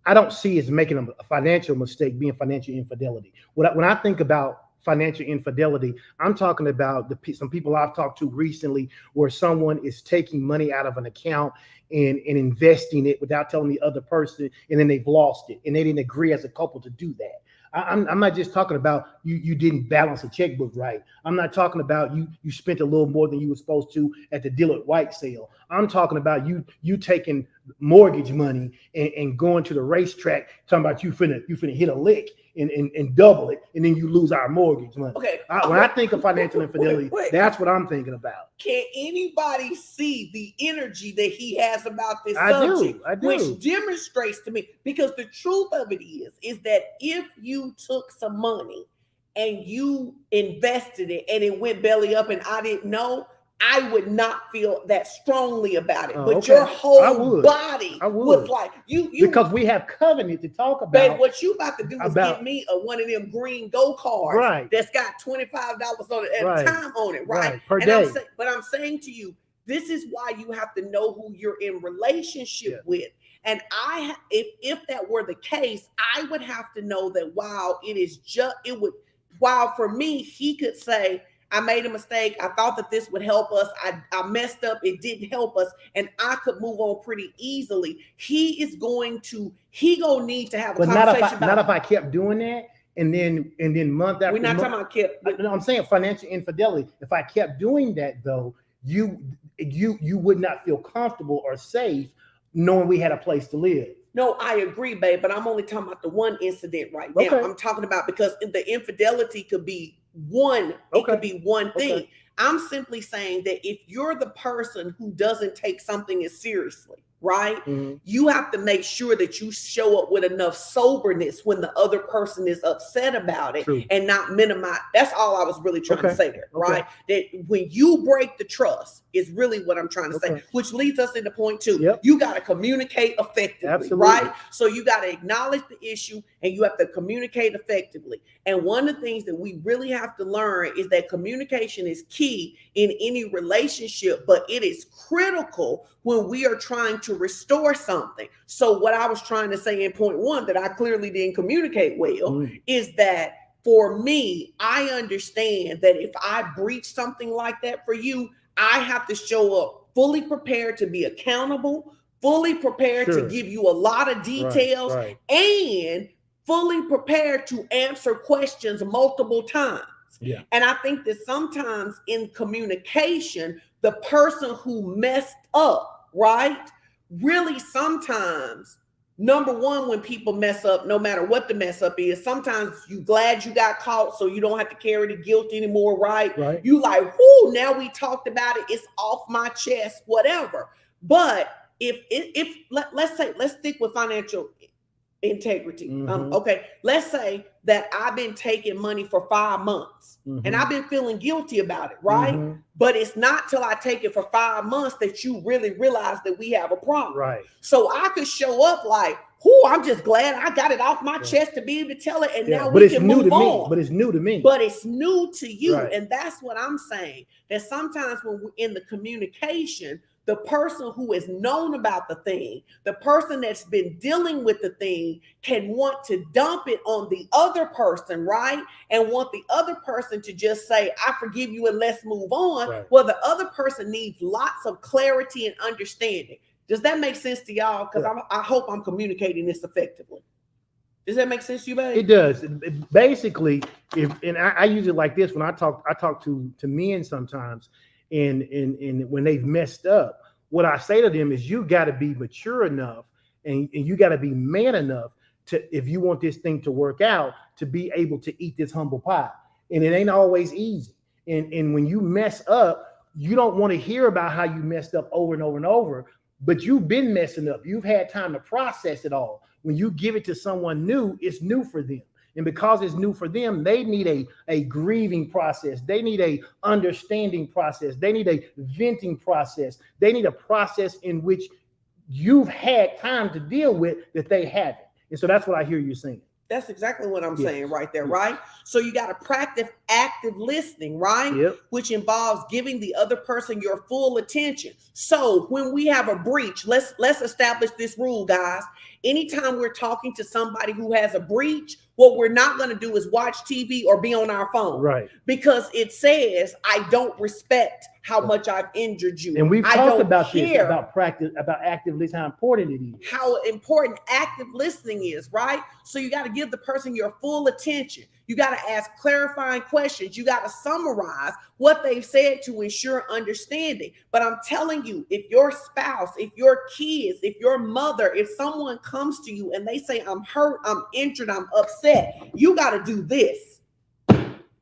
I don't see as making a financial mistake being financial infidelity. When I think about financial infidelity, I'm talking about some people I've talked to recently where someone is taking money out of an account and investing it without telling the other person, and then they've lost it, and they didn't agree as a couple to do that. I'm not just talking about you didn't balance a checkbook right. I'm not talking about you spent a little more than you were supposed to at the Dillard White sale. I'm talking about you taking mortgage money and going to the racetrack, talking about you finna hit a lick and double it, and then you lose our mortgage money. Okay. When I think of financial infidelity, that's what I'm thinking about. Can anybody see the energy that he has about this I subject? do. Which demonstrates to me, because the truth of it is that if you took some money and you invested it and it went belly up and I didn't know, I would not feel that strongly about it. But your whole body was like you because we have covenant to talk about. Babe, what you about to do is give me one of them green go cards, right, that's got $25 on it at a time on it, right? Per day. But I'm saying to you, this is why you have to know who you're in relationship with. And if that were the case, I would have to know that while for me, he could say, I made a mistake. I thought that this would help us. I messed up. It didn't help us. And I could move on pretty easily. He gonna need to have a conversation not if I kept doing that. And then month after we're not month, talking about kept. No, I'm saying financial infidelity. If I kept doing that though, you would not feel comfortable or safe knowing we had a place to live. No, I agree, babe, but I'm only talking about the one incident right now. I'm talking about because the infidelity could be one, it could be one thing. I'm simply saying that if you're the person who doesn't take something as seriously, right? Mm-hmm. You have to make sure that you show up with enough soberness when the other person is upset about it. True. And not minimize. That's all I was really trying to say there, right? That when you break the trust is really what I'm trying to say, which leads us into point 2. Yep. You got to communicate effectively, right? So you got to acknowledge the issue and you have to communicate effectively. And one of the things that we really have to learn is that communication is key in any relationship, but it is critical when we are trying to restore something. So what I was trying to say in point 1 that I clearly didn't communicate well is that for me, I understand that if I breach something like that for you, I have to show up fully prepared to be accountable, fully prepared to give you a lot of details, and fully prepared to answer questions multiple times. Yeah. And I think that sometimes in communication, the person who messed up, right? Really sometimes, number one, when people mess up, no matter what the mess up is, sometimes you glad you got caught so you don't have to carry the guilt anymore, right? You like, whoo, now we talked about it. It's off my chest, whatever. But let's stick with financial integrity. Okay, let's say that I've been taking money for 5 months and I've been feeling guilty about it, right? But it's not till I take it for 5 months that you really realize that we have a problem. Right. So I could show up like, I'm just glad I got it off my chest to be able to tell it, and now we can move on. But it's new to me. But it's new to you, and that's what I'm saying. That sometimes when we're in the communication, the person who has known about the thing, the person that's been dealing with the thing can want to dump it on the other person, right? And want the other person to just say, I forgive you and let's move on. Right. Well, the other person needs lots of clarity and understanding. Does that make sense to y'all? Because I hope I'm communicating this effectively. Does that make sense to you, babe? It does. Basically, I use it like this when I talk to men sometimes. And when they've messed up, what I say to them is you got to be mature enough and you got to be man enough to, if you want this thing to work out, to be able to eat this humble pie. And it ain't always easy. And when you mess up, you don't want to hear about how you messed up over and over and over, but you've been messing up. You've had time to process it all. When you give it to someone new, it's new for them. And because it's new for them, they need a grieving process. They need a understanding process. They need a venting process. They need a process in which you've had time to deal with that they haven't. And so that's what I hear you saying. That's exactly what I'm Yes. saying right there, Yes. right? So you got to practice active listening, right? Yep. Which involves giving the other person your full attention. So when we have a breach, let's establish this rule, guys. Anytime we're talking to somebody who has a breach, what we're not going to do is watch TV or be on our phone. Right. Because it says, I don't respect how much I've injured you. And we've I talked don't about this, care about practice, about active listening, how important it is. how important active listening is, right? So you got to give the person your full attention. You got to ask clarifying questions. You got to summarize what they've said to ensure understanding. But I'm telling you, if your spouse, if your kids, if your mother, if someone comes to you and they say, I'm hurt, I'm injured, I'm upset, you got to do this.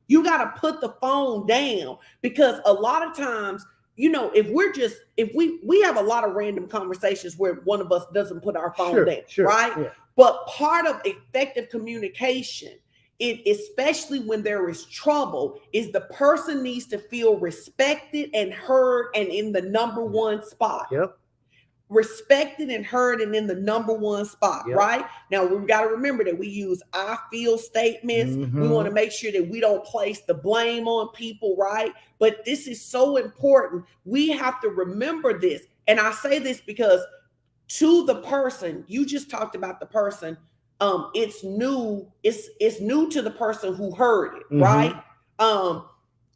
You got to put the phone down, because a lot of times, you know, if we have a lot of random conversations where one of us doesn't put our phone down, right? Yeah. But part of effective communication, especially when there is trouble, is the person needs to feel respected and heard and in the number one spot. Yep. Respected and heard and in the number one spot, Yep. right? Now, we've got to remember that we use I feel statements. We want to make sure that we don't place the blame on people, right? But this is so important. We have to remember this. And I say this because to the person, you just talked about the person, it's new to the person who heard it, right?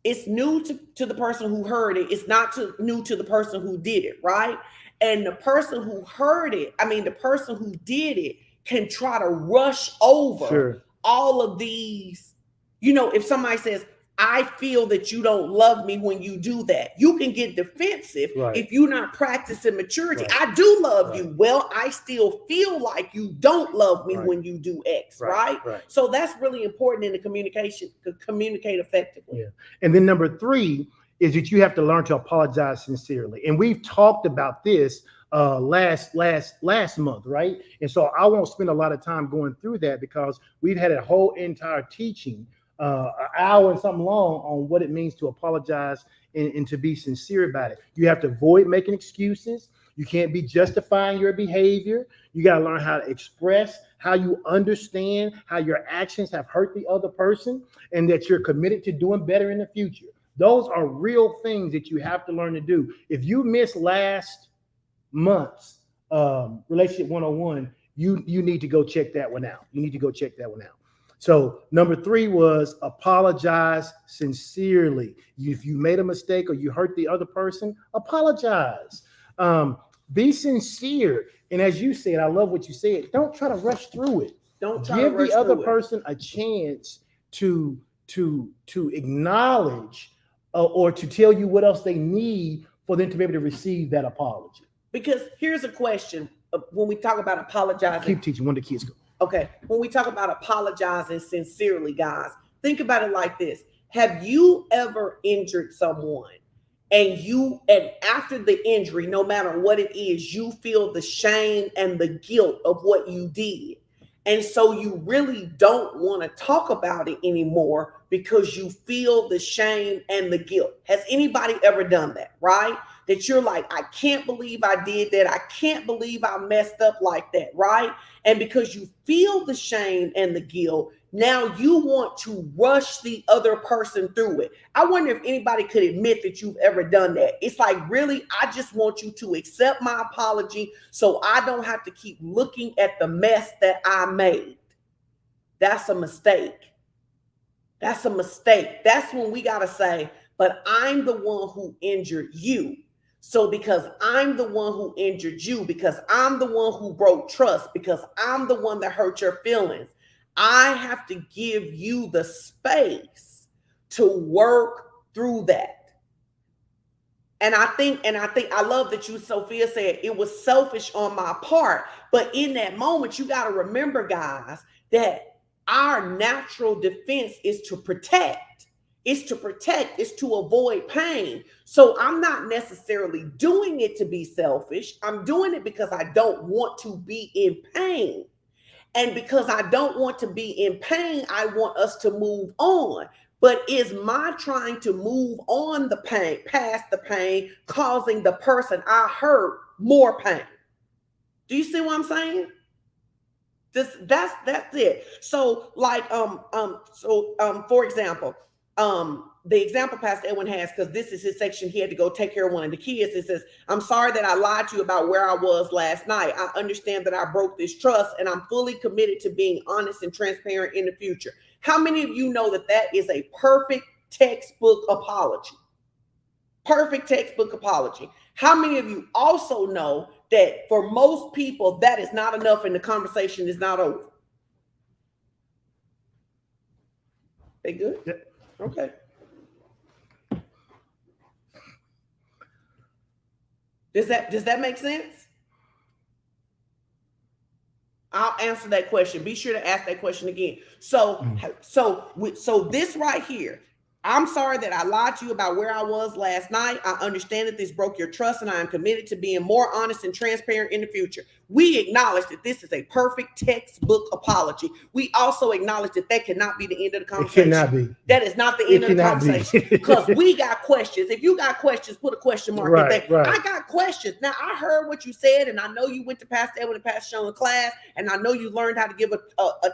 It's new to the person who heard it. It's not new to the person who did it, right? And the person who heard it, the person who did it can try to rush over all of these. You know, if somebody says, I feel that you don't love me when you do that, you can get defensive if you're not practicing maturity. I do love you. Well, I still feel like you don't love me when you do X, right? So that's really important in the communication, to communicate effectively. Yeah. And then number 3 is that you have to learn to apologize sincerely. And we've talked about this last month, right? And so I won't spend a lot of time going through that, because we've had a whole entire teaching, an hour and something long, on what it means to apologize and to be sincere about it. You have to avoid making excuses. You can't be justifying your behavior. You got to learn how to express how you understand how your actions have hurt the other person, and that you're committed to doing better in the future. Those are real things that you have to learn to do. If you missed last month's Relationship 101, you need to go check that one out. So number 3 was apologize sincerely. If you made a mistake or you hurt the other person, apologize. Be sincere. And as you said, I love what you said. Don't try to rush through it. Don't try give to rush the other through person a chance to acknowledge or to tell you what else they need for them to be able to receive that apology. Because here's a question when we talk about apologizing. Keep teaching when the kids go. Okay, when we talk about apologizing sincerely, guys, think about it like this. Have you ever injured someone and after the injury, no matter what it is, you feel the shame and the guilt of what you did? And so you really don't want to talk about it anymore because you feel the shame and the guilt. Has anybody ever done that, right? That you're like, I can't believe I did that. I can't believe I messed up like that, right? And because you feel the shame and the guilt, now you want to rush the other person through it. I wonder if anybody could admit that you've ever done that. It's like, really, I just want you to accept my apology so I don't have to keep looking at the mess that I made. That's a mistake. That's a mistake. That's when we got to say, but I'm the one who injured you. So because I'm the one who injured you, because I'm the one who broke trust, because I'm the one that hurt your feelings, I have to give you the space to work through that. And I think I love that you, Sophia, said it was selfish on my part. But in that moment, you got to remember, guys, that our natural defense is to protect. It's to avoid pain. So I'm not necessarily doing it to be selfish. I'm doing it because I don't want to be in pain. And because I don't want to be in pain, I want us to move on. But is my trying to move on the pain, past the pain, causing the person I hurt more pain? Do you see what I'm saying? That's it. So like for example, the example Pastor Edwin has, because this is his section, he had to go take care of one of the kids. It says, I'm sorry that I lied to you about where I was last night. I understand that I broke this trust, and I'm fully committed to being honest and transparent in the future. How many of you know that that is a perfect textbook apology? Perfect textbook apology. How many of you also know that for most people, that is not enough and the conversation is not over? They good? Yeah. Okay. Does that make sense? I'll answer that question. Be sure to ask that question again. So this right here, I'm sorry that I lied to you about where I was last night. I understand that this broke your trust, and I am committed to being more honest and transparent in the future. We acknowledge that this is a perfect textbook apology. We also acknowledge that that cannot be the end of the conversation. It cannot be. That is not the end of the conversation, because we got questions. If you got questions, put a question mark in there. Right. I got questions. Now, I heard what you said, and I know you went to Pastor Edwin and Pastor Sean class, and I know you learned how to give a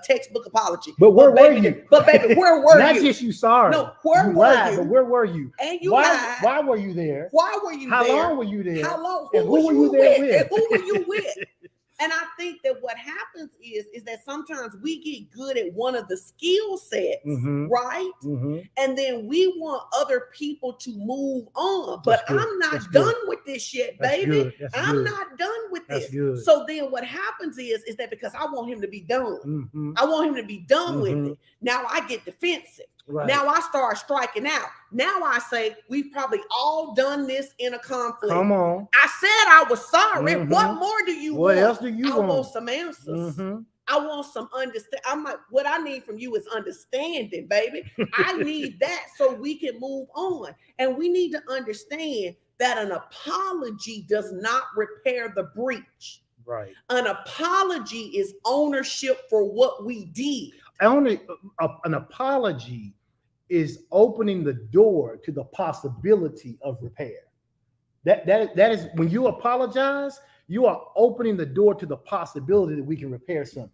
textbook apology. But where were you? But baby, where were you? Not just you sorry. No, where were you? But where were you? And you lied. Why were you there? Why were you there? How long were you there? How long? And who were you there with? And who were you with? And I think that what happens is that sometimes we get good at one of the skill sets, right? And then we want other people to move on. But I'm not done with this yet, baby. I'm not done with this. So then what happens is that because I want him to be done, I want him to be done with it. Now I get defensive. Right. Now I start striking out. Now I say, we've probably all done this in a conflict. Come on. I said I was sorry. What more do you want? What else do you want? I want some answers. I want some understand. I'm like, what I need from you is understanding, baby. I need that so we can move on. And we need to understand that an apology does not repair the breach. Right. An apology is ownership for what we did. An apology is opening the door to the possibility of repair. That is when you apologize, you are opening the door to the possibility that we can repair something.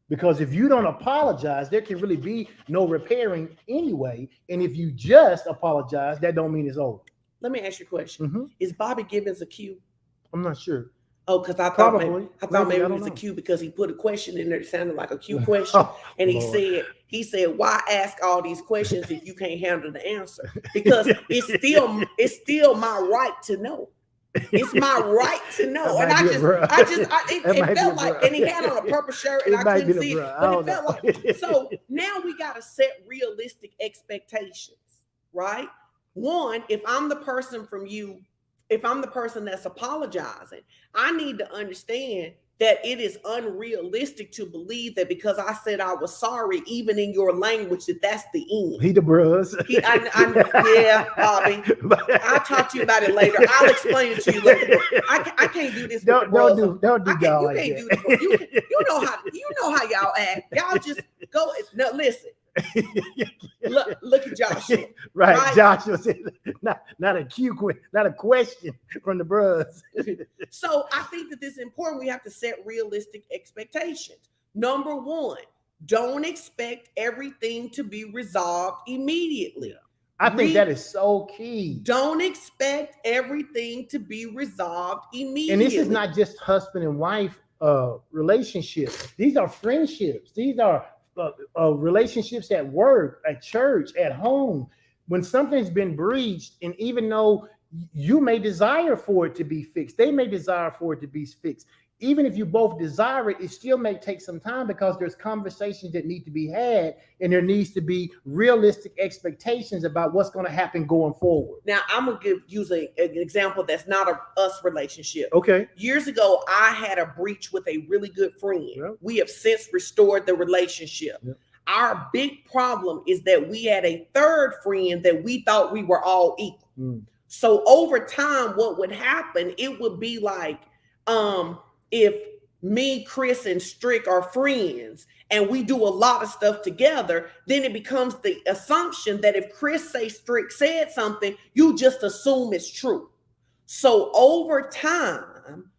Because if you don't apologize, there can really be no repairing anyway. And if you just apologize, that don't mean it's over. Let me ask you a question. Is Bobby Givens a Q? I'm not sure. Oh, because I thought maybe it was a Q because he put a question in there that sounded like a Q question. And he said, why ask all these questions if you can't handle the answer? Because it's still my right to know. It's my right to know. And it felt like, and he had on a purple shirt and I couldn't see it, but it felt like, so now we got to set realistic expectations, right? One, if I'm the person that's apologizing, I need to understand that it is unrealistic to believe that because I said I was sorry, even in your language, that's the end. He the bros. Yeah, Bobby. I'll talk to you about it later. I'll explain it to you later. I can't do this. Don't do y'all like that. You know how y'all act. Y'all just go. No, listen. Look at Joshua. Right. Joshua said not a question from the bros. So I think that this is important. We have to set realistic expectations. Number one, don't expect everything to be resolved immediately. I think that is so key. Don't expect everything to be resolved immediately. And this is not just husband and wife relationships. These are friendships. These are relationships at work, at church, at home. When something's been breached, and even though you may desire for it to be fixed, they may desire for it to be fixed. Even if you both desire it, it still may take some time because there's conversations that need to be had, and there needs to be realistic expectations about what's going to happen going forward. Now, I'm going to use an example that's not a us relationship. Okay. Years ago, I had a breach with a really good friend. Yep. We have since restored the relationship. Yep. Our big problem is that we had a third friend that we thought we were all equal. So over time, what would happen, it would be like, if me, Chris, and Strick are friends and we do a lot of stuff together, then it becomes the assumption that if Chris say Strick said something, you just assume it's true. So over time,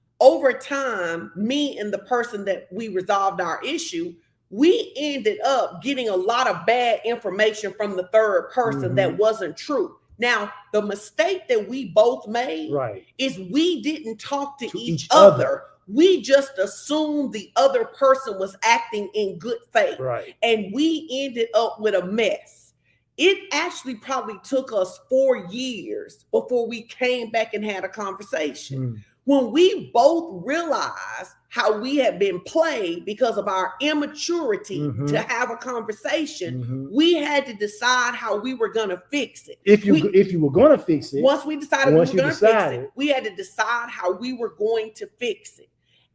me and the person that we resolved our issue, we ended up getting a lot of bad information from the third person that wasn't true. Now, the mistake that we both made is we didn't talk to each other. We just assumed the other person was acting in good faith. And we ended up with a mess. It actually probably took us 4 years before we came back and had a conversation. When we both realized how we had been played because of our immaturity to have a conversation, we had to decide how we were going to fix it. If you were going to fix it, once we decided we were going to fix it, we had to decide how we were going to fix it.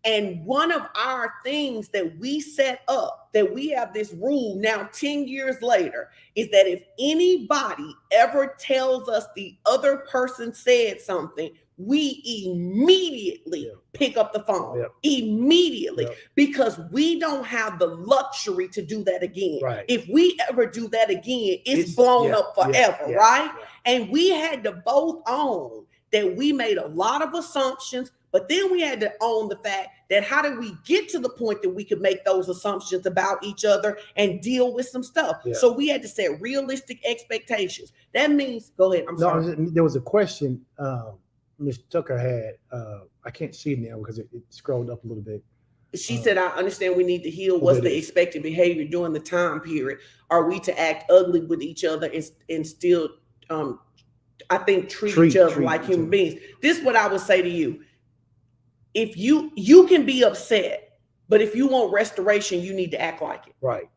And one of our things that we set up, that we have this rule now 10 years later, is that if anybody ever tells us the other person said something, we immediately pick up the phone. Immediately. Because we don't have the luxury to do that again. If we ever do that again, it's blown up forever, right? And we had to both own that we made a lot of assumptions, but then we had to own the fact that how did we get to the point that we could make those assumptions about each other and deal with some stuff? So we had to set realistic expectations. That means, go ahead. I'm sorry. There was a question Ms. Tucker had. I can't see it now because it scrolled up a little bit. She said, I understand we need to heal. What's the expected behavior during the time period? Are we to act ugly with each other and still, I think, treat each other like human beings? This is what I would say to you. If you can be upset, but if you want restoration, you need to act like it. Right.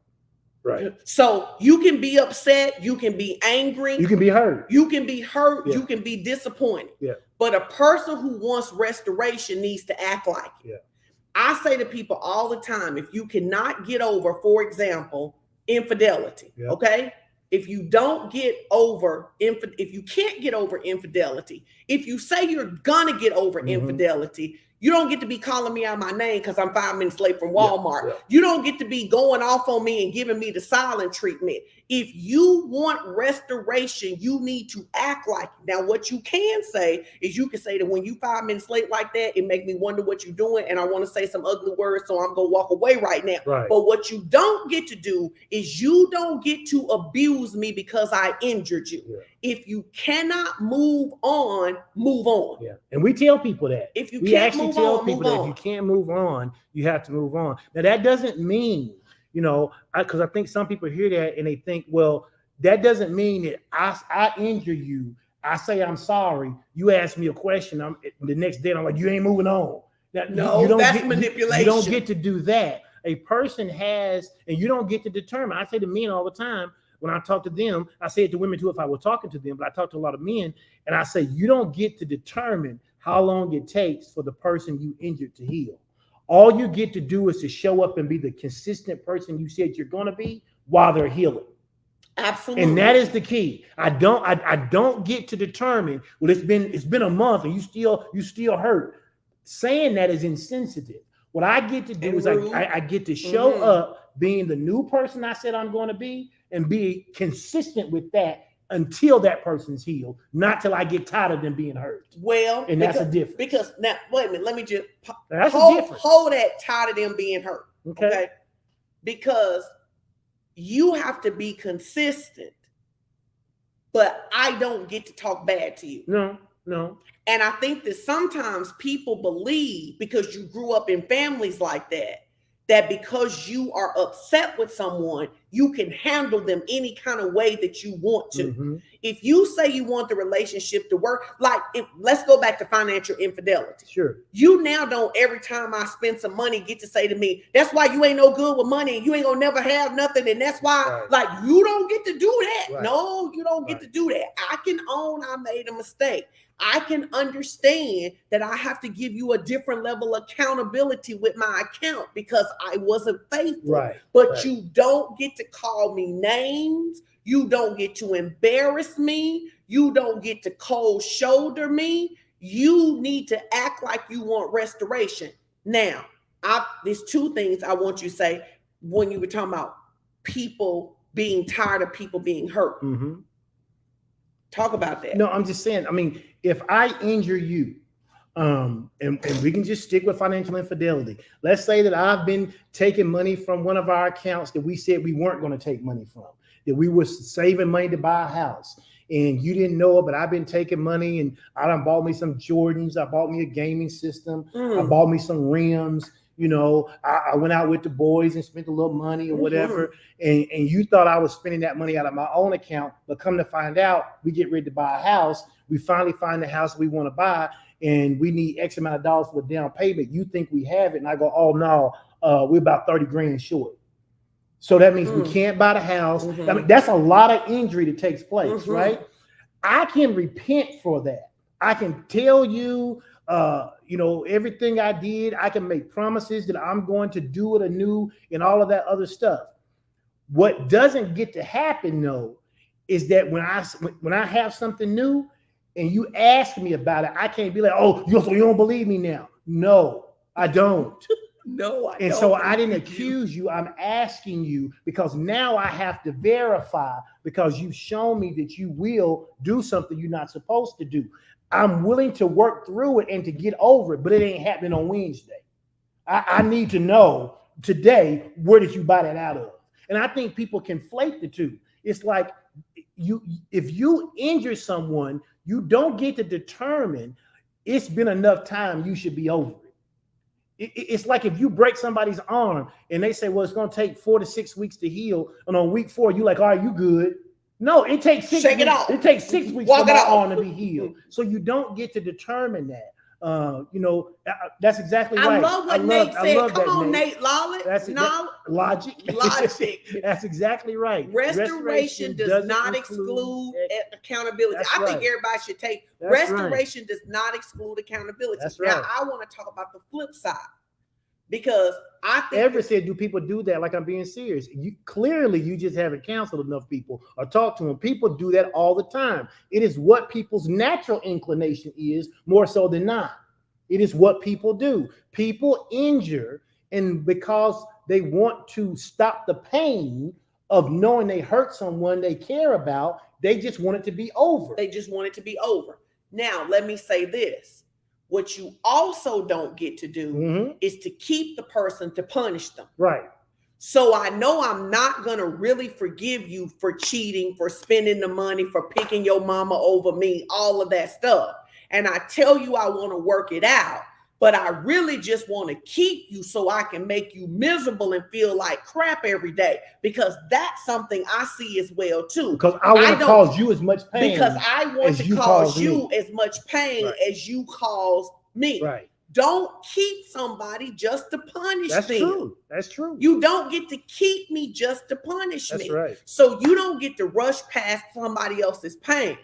So you can be upset, you can be angry, you can be hurt, you can be disappointed. But a person who wants restoration needs to act like it. I say to people all the time, if you cannot get over, for example, infidelity, okay? If you don't get over, if you can't get over infidelity, if you say you're gonna get over infidelity, you don't get to be calling me out my name because I'm 5 minutes late from Walmart. You don't get to be going off on me and giving me the silent treatment. If you want restoration, you need to act like it. Now, what you can say is you can say that when you 5 minutes late like that, it make me wonder what you're doing. And I want to say some ugly words, so I'm going to walk away right now. But what you don't get to do is you don't get to abuse me because I injured you. If you cannot move on, move on. And we tell people that. If you can't move on, people that if you can't move on, you have to move on. Now, that doesn't mean, because I think some people hear that and they think, well, that doesn't mean that I injure you. I say I'm sorry. You ask me a question. The next day I'm like, you ain't moving on. That's manipulation. You don't get to do that. A person has, and you don't get to determine. I say to men all the time when I talk to them, I say it to women too if I were talking to them, but I talk to a lot of men, and I say you don't get to determine how long it takes for the person you injured to heal. All you get to do is to show up and be the consistent person you said you're going to be while they're healing. Absolutely. And that is the key. I don't get to determine, well, it's been a month and you still hurt. Saying that is insensitive. What I get to do is I get to show up being the new person I said I'm going to be and be consistent with that until that person's healed, not till I get tired of them being hurt. Well, and that's a difference. Because now, wait a minute, let me just hold that tired of them being hurt. Okay. Because you have to be consistent, but I don't get to talk bad to you. No. And I think that sometimes people believe, because you grew up in families like that because you are upset with someone, you can handle them any kind of way that you want to. If you say you want the relationship to work, let's go back to financial infidelity. Sure. You now don't, every time I spend some money, get to say to me, that's why you ain't no good with money and you ain't gonna never have nothing. And that's why, you don't get to do that. No, you don't get to do that. I can own I made a mistake. I can understand that I have to give you a different level of accountability with my account because I wasn't faithful. But you don't get to call me names. You don't get to embarrass me. You don't get to cold shoulder me. You need to act like you want restoration. Now, there's two things I want you to say when you were talking about people being tired of people being hurt. Mm-hmm. Talk about that. No, I'm just saying, I mean, if I injure you, and we can just stick with financial infidelity. Let's say that I've been taking money from one of our accounts that we said we weren't going to take money from, that we were saving money to buy a house, and you didn't know it, but I've been taking money, and I done bought me some Jordans, I bought me a gaming system, I bought me some rims, you know, I went out with the boys and spent a little money or whatever, and you thought I was spending that money out of my own account, but come to find out, we get ready to buy a house, we finally find the house we want to buy, and we need X amount of dollars for the down payment. You think we have it, and I go, oh no, we're about 30 grand short. So that means we can't buy the house. I mean, that's a lot of injury that takes place, right? I can repent for that. I can tell you, you know, everything I did. I can make promises that I'm going to do it anew and all of that other stuff. What doesn't get to happen though is that when I have something new and you ask me about it, I can't be like, oh, you don't believe me now. No, I don't. No, I and don't. So I didn't accuse you. I'm asking you because now I have to verify because you've shown me that you will do something you're not supposed to do. I'm willing to work through it and to get over it, but it ain't happening on Wednesday. I need to know today, where did you buy that out of? And I think people conflate the two. It's like if you injure someone, you don't get to determine it's been enough time, you should be over it. It's like if you break somebody's arm and they say, well, it's going to take 4 to 6 weeks to heal. And on week 4, you're like, all right, you good. No, it takes 6 weeks. It takes 6 weeks for my arm to be healed. So you don't get to determine that. You know, that's exactly right. I love what Nate said. Come on, Nate. Logic. That's exactly right. Restoration does not exclude accountability. I think everybody should take restoration does not exclude accountability. That's right. Now, I want to talk about the flip side because I think Everett said, do people do that? Like, I'm being serious. Clearly, you just haven't counseled enough people or talked to them. People do that all the time. It is what people's natural inclination is, more so than not. It is what people do. People injure, and because they want to stop the pain of knowing they hurt someone they care about, they just want it to be over. They just want it to be over. Now, let me say this. What you also don't get to do is to keep the person to punish them. Right. So I know I'm not going to really forgive you for cheating, for spending the money, for picking your mama over me, all of that stuff. And I tell you I want to work it out, but I really just want to keep you so I can make you miserable and feel like crap every day, because that's something I see as well too. Because I want to cause you as much pain. Because I want to cause you as much pain as you cause me. Right. Don't keep somebody just to punish them. True. That's true. You don't get to keep me just to punish me. That's right. So you don't get to rush past somebody else's pain.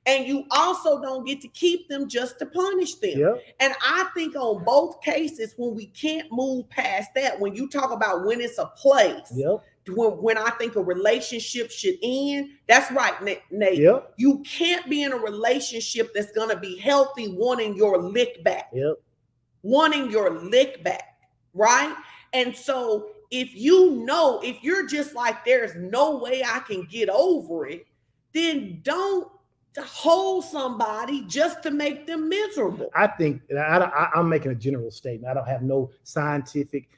And you also don't get to keep them just to punish them. Yep. And I think on both cases, when we can't move past that, when you talk about when it's a place, when I think a relationship should end, that's right, Nate. Yep. You can't be in a relationship that's going to be healthy wanting your lick back. Yep. Wanting your lick back, right? And so if you're just like, there's no way I can get over it, then don't hold somebody just to make them miserable. I think I'm making a general statement. I don't have no scientific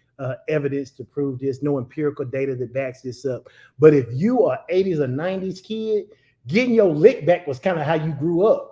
evidence to prove this, no empirical data that backs this up. But if you are 80s or 90s kid, getting your lick back was kind of how you grew up.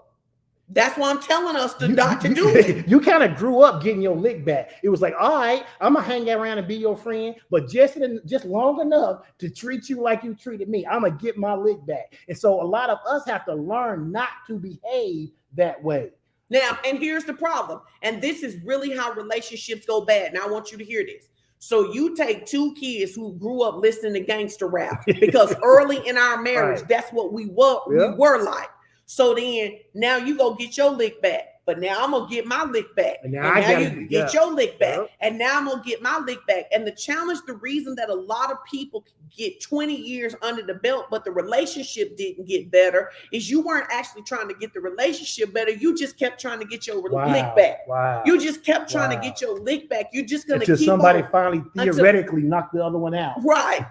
That's why I'm telling us not to do it. You kind of grew up getting your lick back. It was like, all right, I'm gonna hang around and be your friend, but just long enough to treat you like you treated me. I'm gonna get my lick back. And so a lot of us have to learn not to behave that way. Now, and here's the problem. And this is really how relationships go bad. Now I want you to hear this. So you take two kids who grew up listening to gangster rap, because early in our marriage, that's what we were like. So then now you go get your lick back. but now I'm gonna get my lick back. And And now now, I gotta- you get your lick back. Yep. And now I'm gonna get my lick back. And the challenge, the reason that a lot of people get 20 years under the belt, but the relationship didn't get better, is you weren't actually trying to get the relationship better. You just kept trying to get your lick back. Wow. You just kept trying Wow. to get your lick back. You're just gonna Until keep somebody on. finally Until- theoretically knocked the other one out. Right.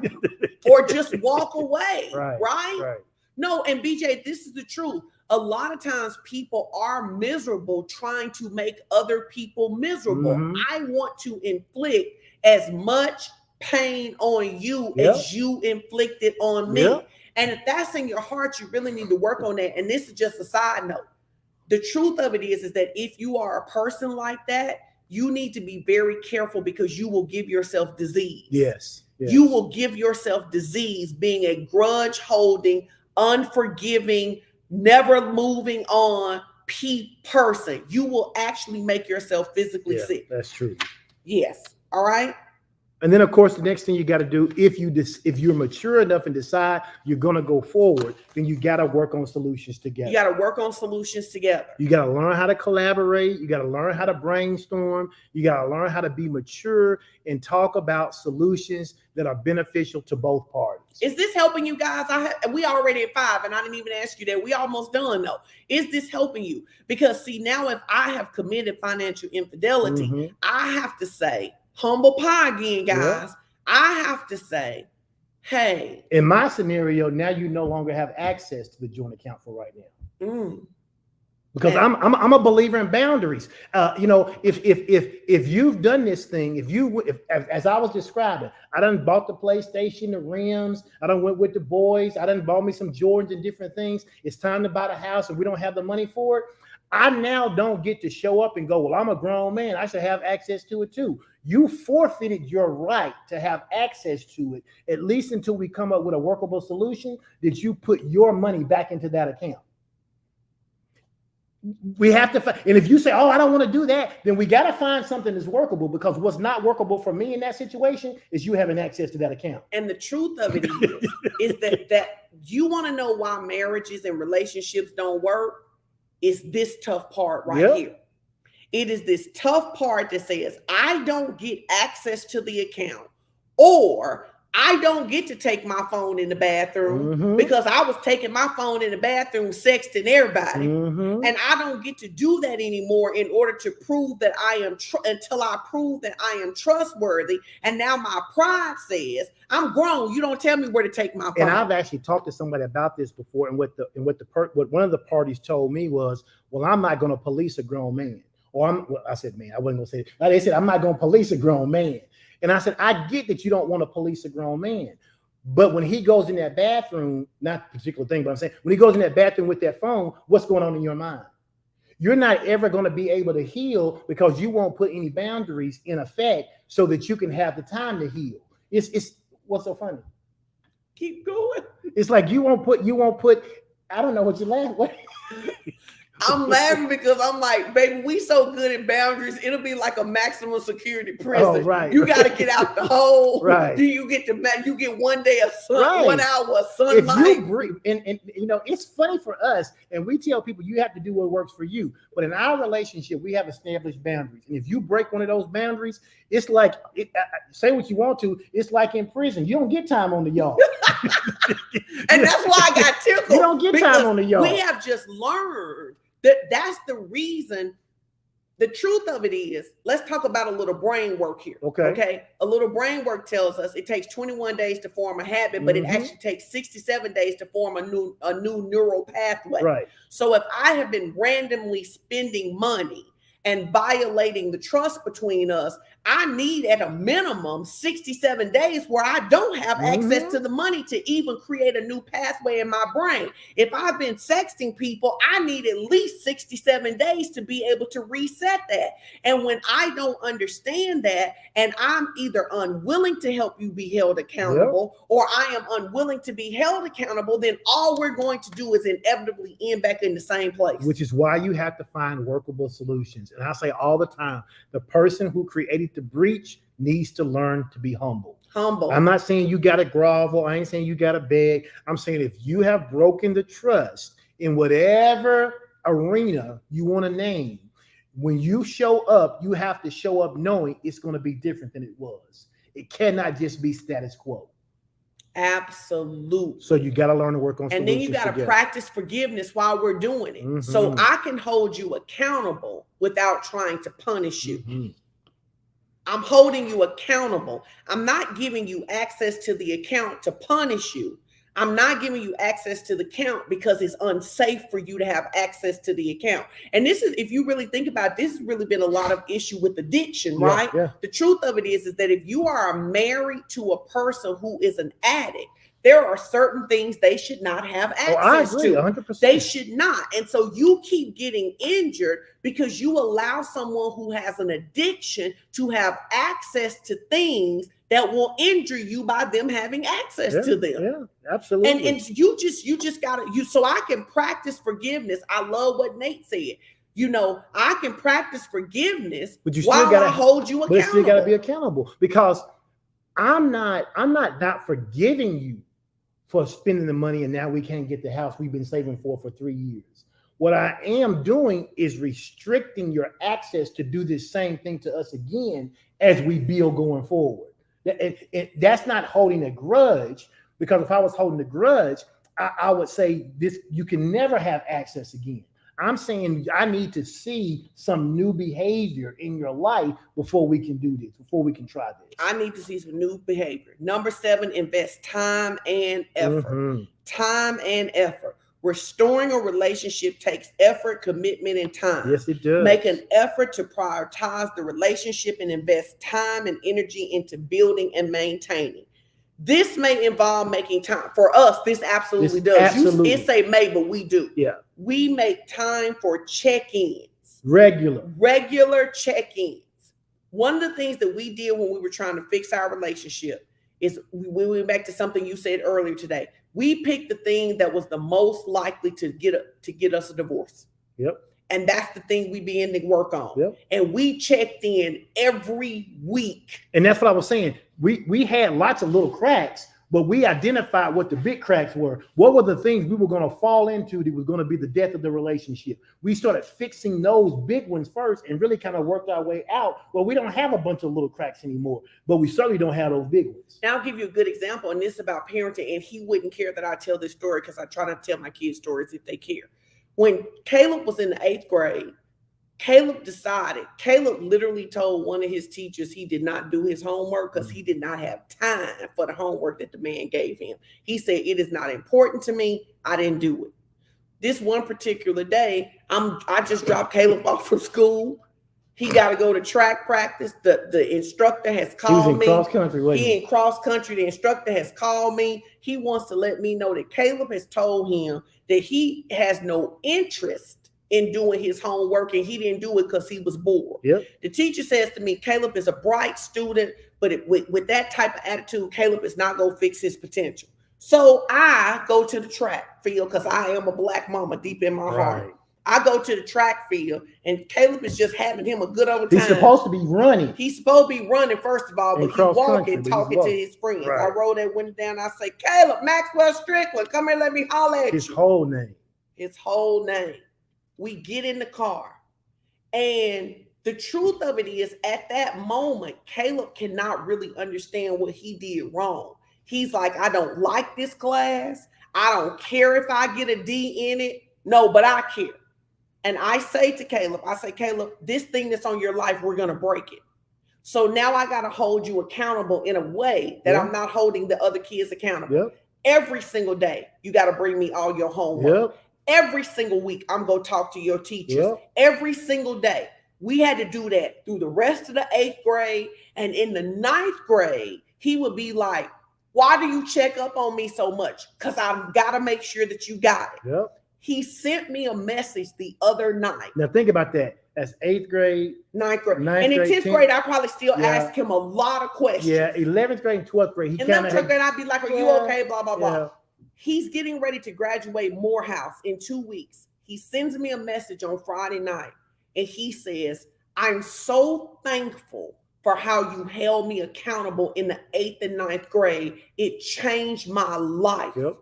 Or just walk away. Right. Right. No, and BJ, this is the truth. A lot of times people are miserable trying to make other people miserable. Mhm. I want to inflict as much pain on you Yep. as you inflicted on me. Yep. And if that's in your heart, you really need to work on that. And this is just a side note. The truth of it is that if you are a person like that, you need to be very careful because you will give yourself disease. Yes. You will give yourself disease being a grudge holding, unforgiving, never moving on person. You will actually make yourself physically sick. That's true. Yes. All right. And then, of course, the next thing you got to do, if you're mature enough and decide you're going to go forward, then you got to work on solutions together. You got to work on solutions together. You got to learn how to collaborate. You got to learn how to brainstorm. You got to learn how to be mature and talk about solutions that are beneficial to both parties. Is this helping you guys? We already at 5, and I didn't even ask you that. We almost done though. Is this helping you? Because see, now if I have committed financial infidelity, Mhm. I have to say, humble pie again, guys. Yeah. I have to say, hey, In my scenario, now you no longer have access to the joint account for right now. Because And- I'm a believer in boundaries. If you've done this thing, if as I was describing, I done bought the PlayStation, the rims, I done went with the boys, I done bought me some Jordans and different things. It's time to buy the house and we don't have the money for it. I now don't get to show up and go, well, I'm a grown man, I should have access to it too. You forfeited your right to have access to it, at least until we come up with a workable solution that you put your money back into that account. We have to find, and if you say, oh, I don't want to do that, then we got to find something that's workable, because what's not workable for me in that situation is you having access to that account. And the truth of it is that you want to know why marriages and relationships don't work. Is this tough part right here. It is this tough part that says, I don't get access to the account, or I don't get to take my phone in the bathroom because I was taking my phone in the bathroom sexting everybody. And I don't get to do that anymore in order to prove that I am until I prove that I am trustworthy. And now my pride says, I'm grown. You don't tell me where to take my phone. And I've actually talked to somebody about this before, and what one of the parties told me was, well, I'm not going to police a grown man. Or I said, man, I wasn't going to say it. They said, I'm not going to police a grown man. And I said, I get that you don't want to police a grown man. But when he goes in that bathroom, not a particular thing, but I'm saying, when he goes in that bathroom with that phone, what's going on in your mind? You're not ever going to be able to heal because you won't put any boundaries in effect so that you can have the time to heal. It's what's so funny? Keep going. It's like you won't put, I don't know what you laugh. What? I'm laughing because I'm like, baby, we so good at boundaries. It'll be like a maximum security prison. Oh, right. You got to get out the hole. Right. Do you get you get 1 day of sun, Right. 1 hour of If sunlight? you breathe, and it's funny for us, and we tell people you have to do what works for you. But in our relationship, we have established boundaries, and if you break one of those boundaries, it's like say what you want to. It's like in prison, you don't get time on the yard. And that's why I got tickled. You don't get time on the yard. We have just learned that's the reason. The truth of it is, let's talk about a little brain work here. Okay. A little brain work tells us it takes 21 days to form a habit, but it actually takes 67 days to form a new neural pathway. Right. So if I have been randomly spending money and violating the trust between us, I need at a minimum 67 days where I don't have access to the money to even create a new pathway in my brain. If I've been sexting people, I need at least 67 days to be able to reset that. And when I don't understand that, and I'm either unwilling to help you be held accountable, or I am unwilling to be held accountable, then all we're going to do is inevitably end back in the same place. Which is why you have to find workable solutions. And I say all the time, the person who created the breach needs to learn to be humble. I'm not saying you got to grovel. I ain't saying you got to beg. I'm saying if you have broken the trust in whatever arena you want to name, when you show up, you have to show up knowing it's going to be different than it was. It cannot just be status quo. Absolutely. So you got to learn to work on and solutions. then you got to practice forgiveness while we're doing it. So I can hold you accountable without trying to punish you. I'm holding you accountable. I'm not giving you access to the account to punish you. I'm not giving you access to the account because it's unsafe for you to have access to the account. And this is, if you really think about it, this has really been a lot of issue with addiction, right? Yeah. The truth of it is that if you are married to a person who is an addict, there are certain things they should not have access I agree, to. 100%. They should not. And so you keep getting injured because you allow someone who has an addiction to have access to things that will injure you by them having access to them. Yeah, absolutely. And you just gotta so I can practice forgiveness. I love what Nate said. You know, I can practice forgiveness, but you still while gotta I hold you accountable. But you still gotta be accountable, because I'm not forgiving you for spending the money and now we can't get the house we've been saving for 3 years. What I am doing is restricting your access to do this same thing to us again as we build going forward. That's not holding a grudge, because if I was holding a grudge, I would say this: you can never have access again. I'm saying I need to see some new behavior in your life before we can do this, before we can try this. I need to see some new behavior. Number 7, invest time and effort. Time and effort. Restoring a relationship takes effort, commitment, and time. Yes, it does. Make an effort to prioritize the relationship and invest time and energy into building and maintaining. This may involve making time. For us, this absolutely does. Absolutely. It say may, but we do. Yeah. We make time for check-ins. Regular check-ins. One of the things that we did when we were trying to fix our relationship is we went back to something you said earlier today. We picked the thing that was the most likely to get us a divorce. Yep. And that's the thing we begin to work on. Yep. And we checked in every week. And that's what I was saying. We had lots of little cracks, but we identified what the big cracks were. What were the things we were going to fall into that was going to be the death of the relationship? We started fixing those big ones first and really kind of worked our way out. Well, we don't have a bunch of little cracks anymore, but we certainly don't have those big ones. Now I'll give you a good example, and this is about parenting, and he wouldn't care that I tell this story because I try not to tell my kids stories if they care. When Caleb was in the 8th grade, Caleb literally told one of his teachers he did not do his homework because he did not have time for the homework that the man gave him. He said, "It is not important to me. I didn't do it." This one particular day, I just dropped Caleb off from school. He got to go to track practice. The instructor has called me. He was in cross country, wasn't he? In cross country. The instructor has called me. He wants to let me know that Caleb has told him that he has no interest in doing his homework, and he didn't do it because he was bored. Yep. The teacher says to me, Caleb is a bright student, but with that type of attitude, Caleb is not going to fix his potential. So I go to the track field because I am a black mama deep in my heart. I go to the track field, and Caleb is just having him a good old time. He's supposed to be running. He's supposed to be running, first of all, but he's walking, talking to his friends. Right. I roll that window down. I say, "Caleb Maxwell Strickland, come here, let me holler at you." His whole name. His whole name. We get in the car. And the truth of it is, at that moment, Caleb cannot really understand what he did wrong. He's like, "I don't like this class. I don't care if I get a D in it. No, but I care." And I say to Caleb, "Caleb, this thing that's on your life, we're going to break it. So now I got to hold you accountable in a way that I'm not holding the other kids accountable. Yep. Every single day, you got to bring me all your homework. Yep. Every single week, I'm going to talk to your teachers. Yep. Every single day." We had to do that through the rest of the 8th grade. And in the 9th grade, he would be like, "Why do you check up on me so much? Because I've got to make sure that you got it." Yep. He sent me a message the other night. Now think about that. That's 8th grade, 9th grade. Ninth And in grade, 10th grade, I probably still ask him a lot of questions. Yeah, 11th grade and 12th grade. In 11th grade, I'd be like, "Are you okay?" Blah, blah, blah. Yeah. He's getting ready to graduate Morehouse in 2 weeks. He sends me a message on Friday night, and he says, "I'm so thankful for how you held me accountable in the 8th and 9th grade. It changed my life." Yep.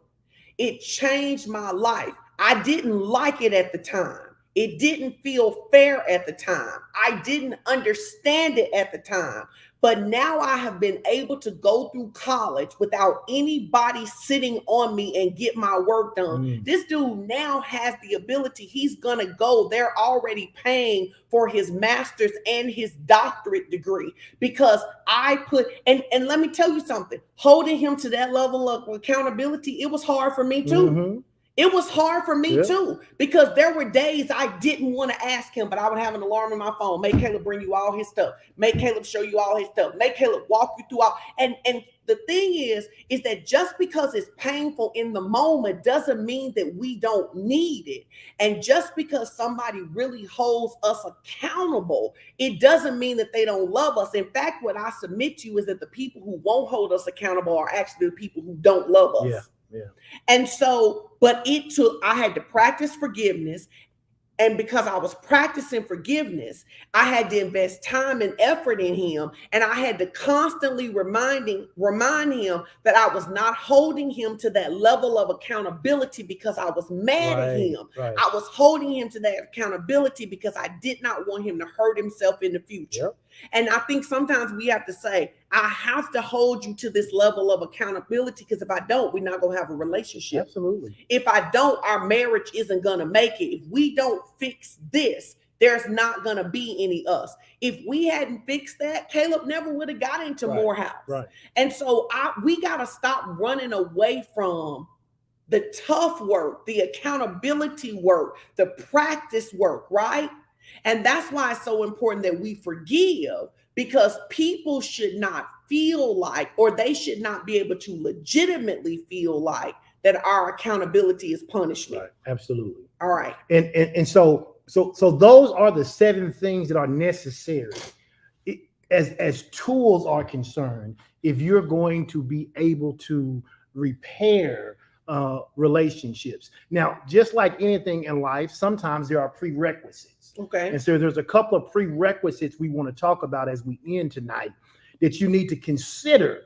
It changed my life. I didn't like it at the time. It didn't feel fair at the time. I didn't understand it at the time. But now I have been able to go through college without anybody sitting on me and get my work done. This dude now has the ability. He's going to go. They're already paying for his master's and his doctorate degree because I put, and let me tell you something, holding him to that level of accountability, it was hard for me too. It was hard for me too, because there were days I didn't want to ask him, but I would have an alarm in my phone. Make Caleb bring you all his stuff. Make Caleb show you all his stuff. Make Caleb walk you through all. And the thing is that just because it's painful in the moment doesn't mean that we don't need it. And just because somebody really holds us accountable, it doesn't mean that they don't love us. In fact, what I submit to you is that the people who won't hold us accountable are actually the people who don't love us. Yeah. And so, but I had to practice forgiveness. And because I was practicing forgiveness, I had to invest time and effort in him. And I had to constantly remind him that I was not holding him to that level of accountability because I was mad at him. I was holding him to that accountability because I did not want him to hurt himself in the future. And I think sometimes we have to say, I have to hold you to this level of accountability, because if I don't, we're not going to have a relationship. Absolutely. If I don't, our marriage isn't going to make it. If we don't fix this, there's not going to be any us. If we hadn't fixed that, Caleb never would have got into Morehouse. And so we got to stop running away from the tough work, the accountability work, the practice work, right? And that's why it's so important that we forgive, because people should not feel like, or they should not be able to legitimately feel like that our accountability is punishment. Right. Absolutely. All right. And so those are the 7 things that are necessary as tools are concerned, if you're going to be able to repair relationships. Now, just like anything in life, sometimes there are prerequisites. Okay. And so there's a couple of prerequisites we want to talk about as we end tonight that you need to consider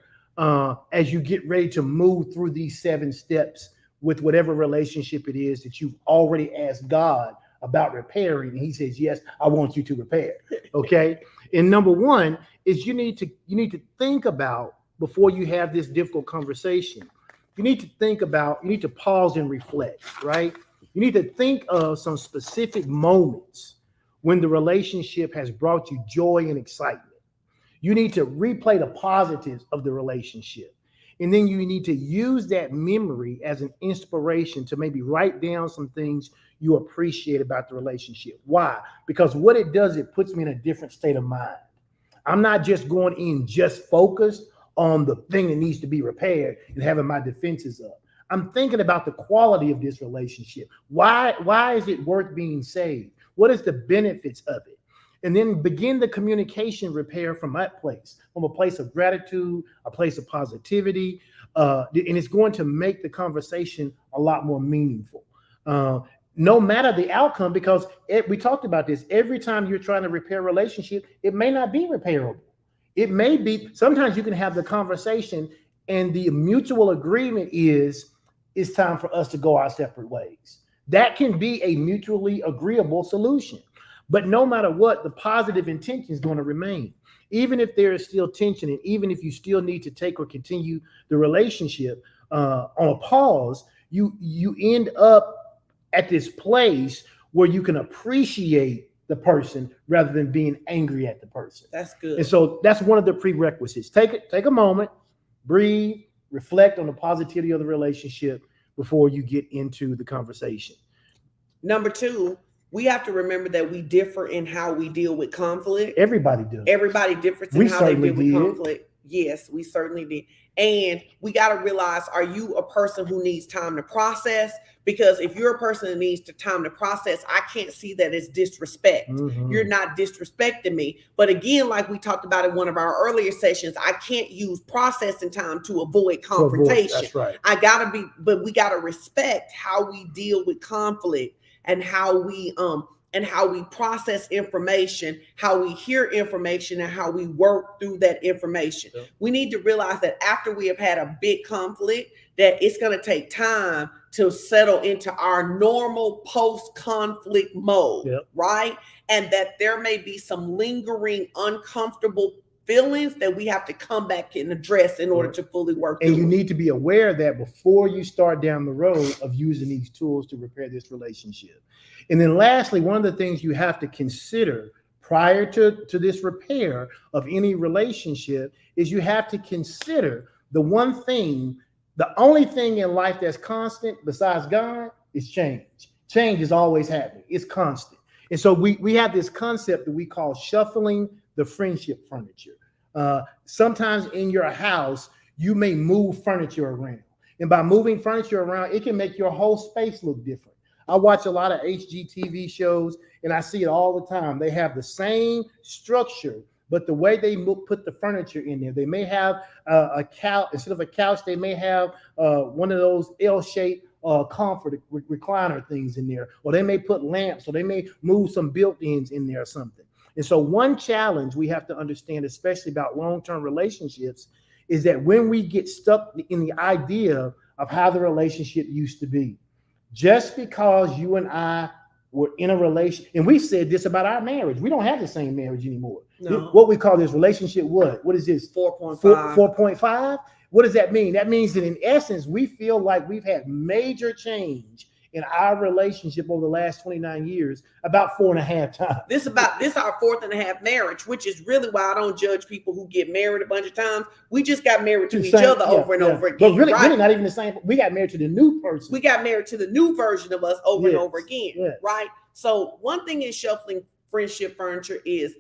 as you get ready to move through these 7 steps with whatever relationship it is that you've already asked God about repairing. And he says, yes, I want you to repair. Okay. And number 1 is you need to think about, before you have this difficult conversation, you need to pause and reflect, right? You need to think of some specific moments when the relationship has brought you joy and excitement. You need to replay the positives of the relationship. And then you need to use that memory as an inspiration to maybe write down some things you appreciate about the relationship. Why? Because what it does, it puts me in a different state of mind. I'm not just going in just focused on the thing that needs to be repaired and having my defenses up. I'm thinking about the quality of this relationship. Why is it worth being saved? What is the benefits of it? And then begin the communication repair from that place, from a place of gratitude, a place of positivity. And it's going to make the conversation a lot more meaningful. No matter the outcome, because we talked about this, every time you're trying to repair a relationship, it may not be repairable. It may be, sometimes you can have the conversation and the mutual agreement is, it's time for us to go our separate ways. That can be a mutually agreeable solution. But no matter what, the positive intention is going to remain. Even if there is still tension, and even if you still need to take or continue the relationship on a pause, you end up at this place where you can appreciate the person rather than being angry at the person. That's good. And so that's one of the prerequisites. Take a moment, breathe, reflect on the positivity of the relationship before you get into the conversation. Number 2, we have to remember that we differ in how we deal with conflict. Everybody does. Everybody differs in how they deal with conflict. Yes, we certainly did. And we got to realize, are you a person who needs time to process? Because if you're a person that needs time to process, I can't see that as disrespect. Mm-hmm. You're not disrespecting me. But again, like we talked about in one of our earlier sessions, I can't use processing time to avoid confrontation. That's right. But we got to respect how we deal with conflict and how we and how we process information, how we hear information, and how we work through that information. Yep. We need to realize that after we have had a big conflict, that it's going to take time to settle into our normal post-conflict mode, Yep. right? And that there may be some lingering uncomfortable feelings that we have to come back and address in order to fully work And through. you need to be aware of that before you start down the road of using these tools to repair this relationship. And then lastly, one of the things you have to consider prior to this repair of any relationship is you have to consider the one thing, the only thing in life that's constant besides God is change. Change is always happening. It's constant. And so we have this concept that we call shuffling the friendship furniture. Sometimes in your house, you may move furniture around. And by moving furniture around, it can make your whole space look different. I watch a lot of HGTV shows and I see it all the time. They have the same structure, but the way they put the furniture in there, they may have a couch, instead of a couch, they may have one of those L-shaped comfort recliner things in there, or they may put lamps, or they may move some built-ins in there or something. And so one challenge we have to understand, especially about long-term relationships, is that when we get stuck in the idea of how the relationship used to be, just because you and I were in a relation, and we said this about our marriage, we don't have the same marriage anymore. No. What we call this relationship, what is this? 4.5. 4.5? What does that mean? That means that in essence, we feel like we've had major change in our relationship over the last 29 years, about 4.5 times. This our 4.5 marriage, which is really why I don't judge people who get married a bunch of times. We just got married to each other over and over again. But really, right? really not even the same. We got married to the new person. We got married to the new version of us over and Yes. over again, Yes. right? So one thing in shuffling friendship furniture is,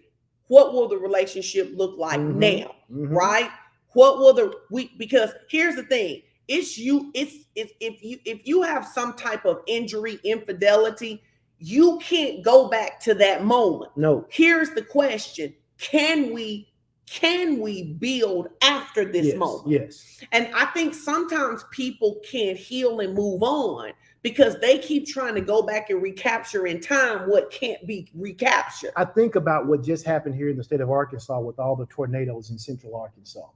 what will the relationship look like Mhm. now, Mhm. right? What will because here's the thing. It's if you have some type of injury, infidelity, you can't go back to that moment. No. Here's the question: Can we build after this Yes. moment? Yes. And I think sometimes people can't heal and move on because they keep trying to go back and recapture in time what can't be recaptured. I think about what just happened here in the state of Arkansas with all the tornadoes in central Arkansas.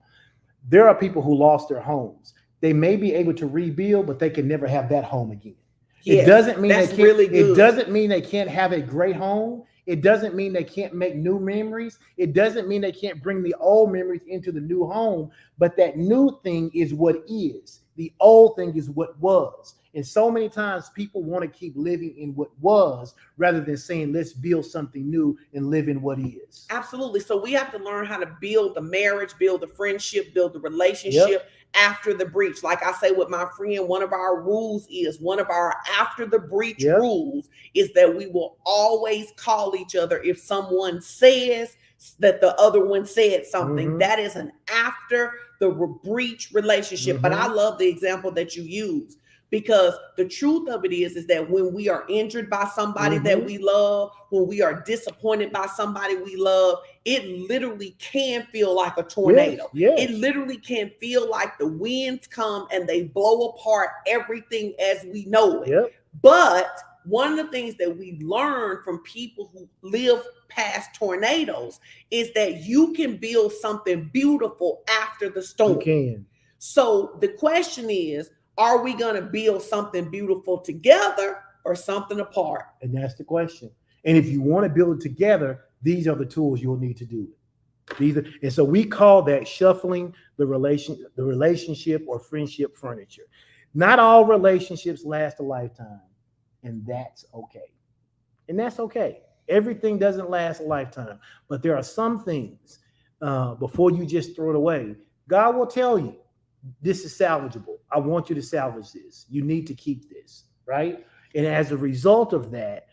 There are people who lost their homes. They may be able to rebuild, but they can never have that home again. Yes, it doesn't mean that's they can't, really good. It doesn't mean they can't have a great home. It doesn't mean they can't make new memories. It doesn't mean they can't bring the old memories into the new home. But that new thing is what is. The old thing is what was. And so many times people want to keep living in what was rather than saying, let's build something new and live in what is. Absolutely. So we have to learn how to build the marriage, build the friendship, build the relationship after the breach. Like I say with my friend, one of our after the breach rules is that we will always call each other if someone says that the other one said something. Mhm. That is an after the breach relationship. But I love the example that you use. Because the truth of it is that when we are injured by somebody that we love, when we are disappointed by somebody we love, it literally can feel like a tornado. Yes. It literally can feel like the winds come and they blow apart everything as we know it. Yep. But one of the things that we learn from people who live past tornadoes is that you can build something beautiful after the storm. You can. So the question is, are we going to build something beautiful together or something apart? And that's the question. And if you want to build it together, these are the tools you'll need to do it. And so we call that shuffling the relationship or friendship furniture. Not all relationships last a lifetime, and that's okay. And that's okay. Everything doesn't last a lifetime, but there are some things before you just throw it away. God will tell you, this is salvageable. I want you to salvage this. You need to keep this, right? And as a result of that,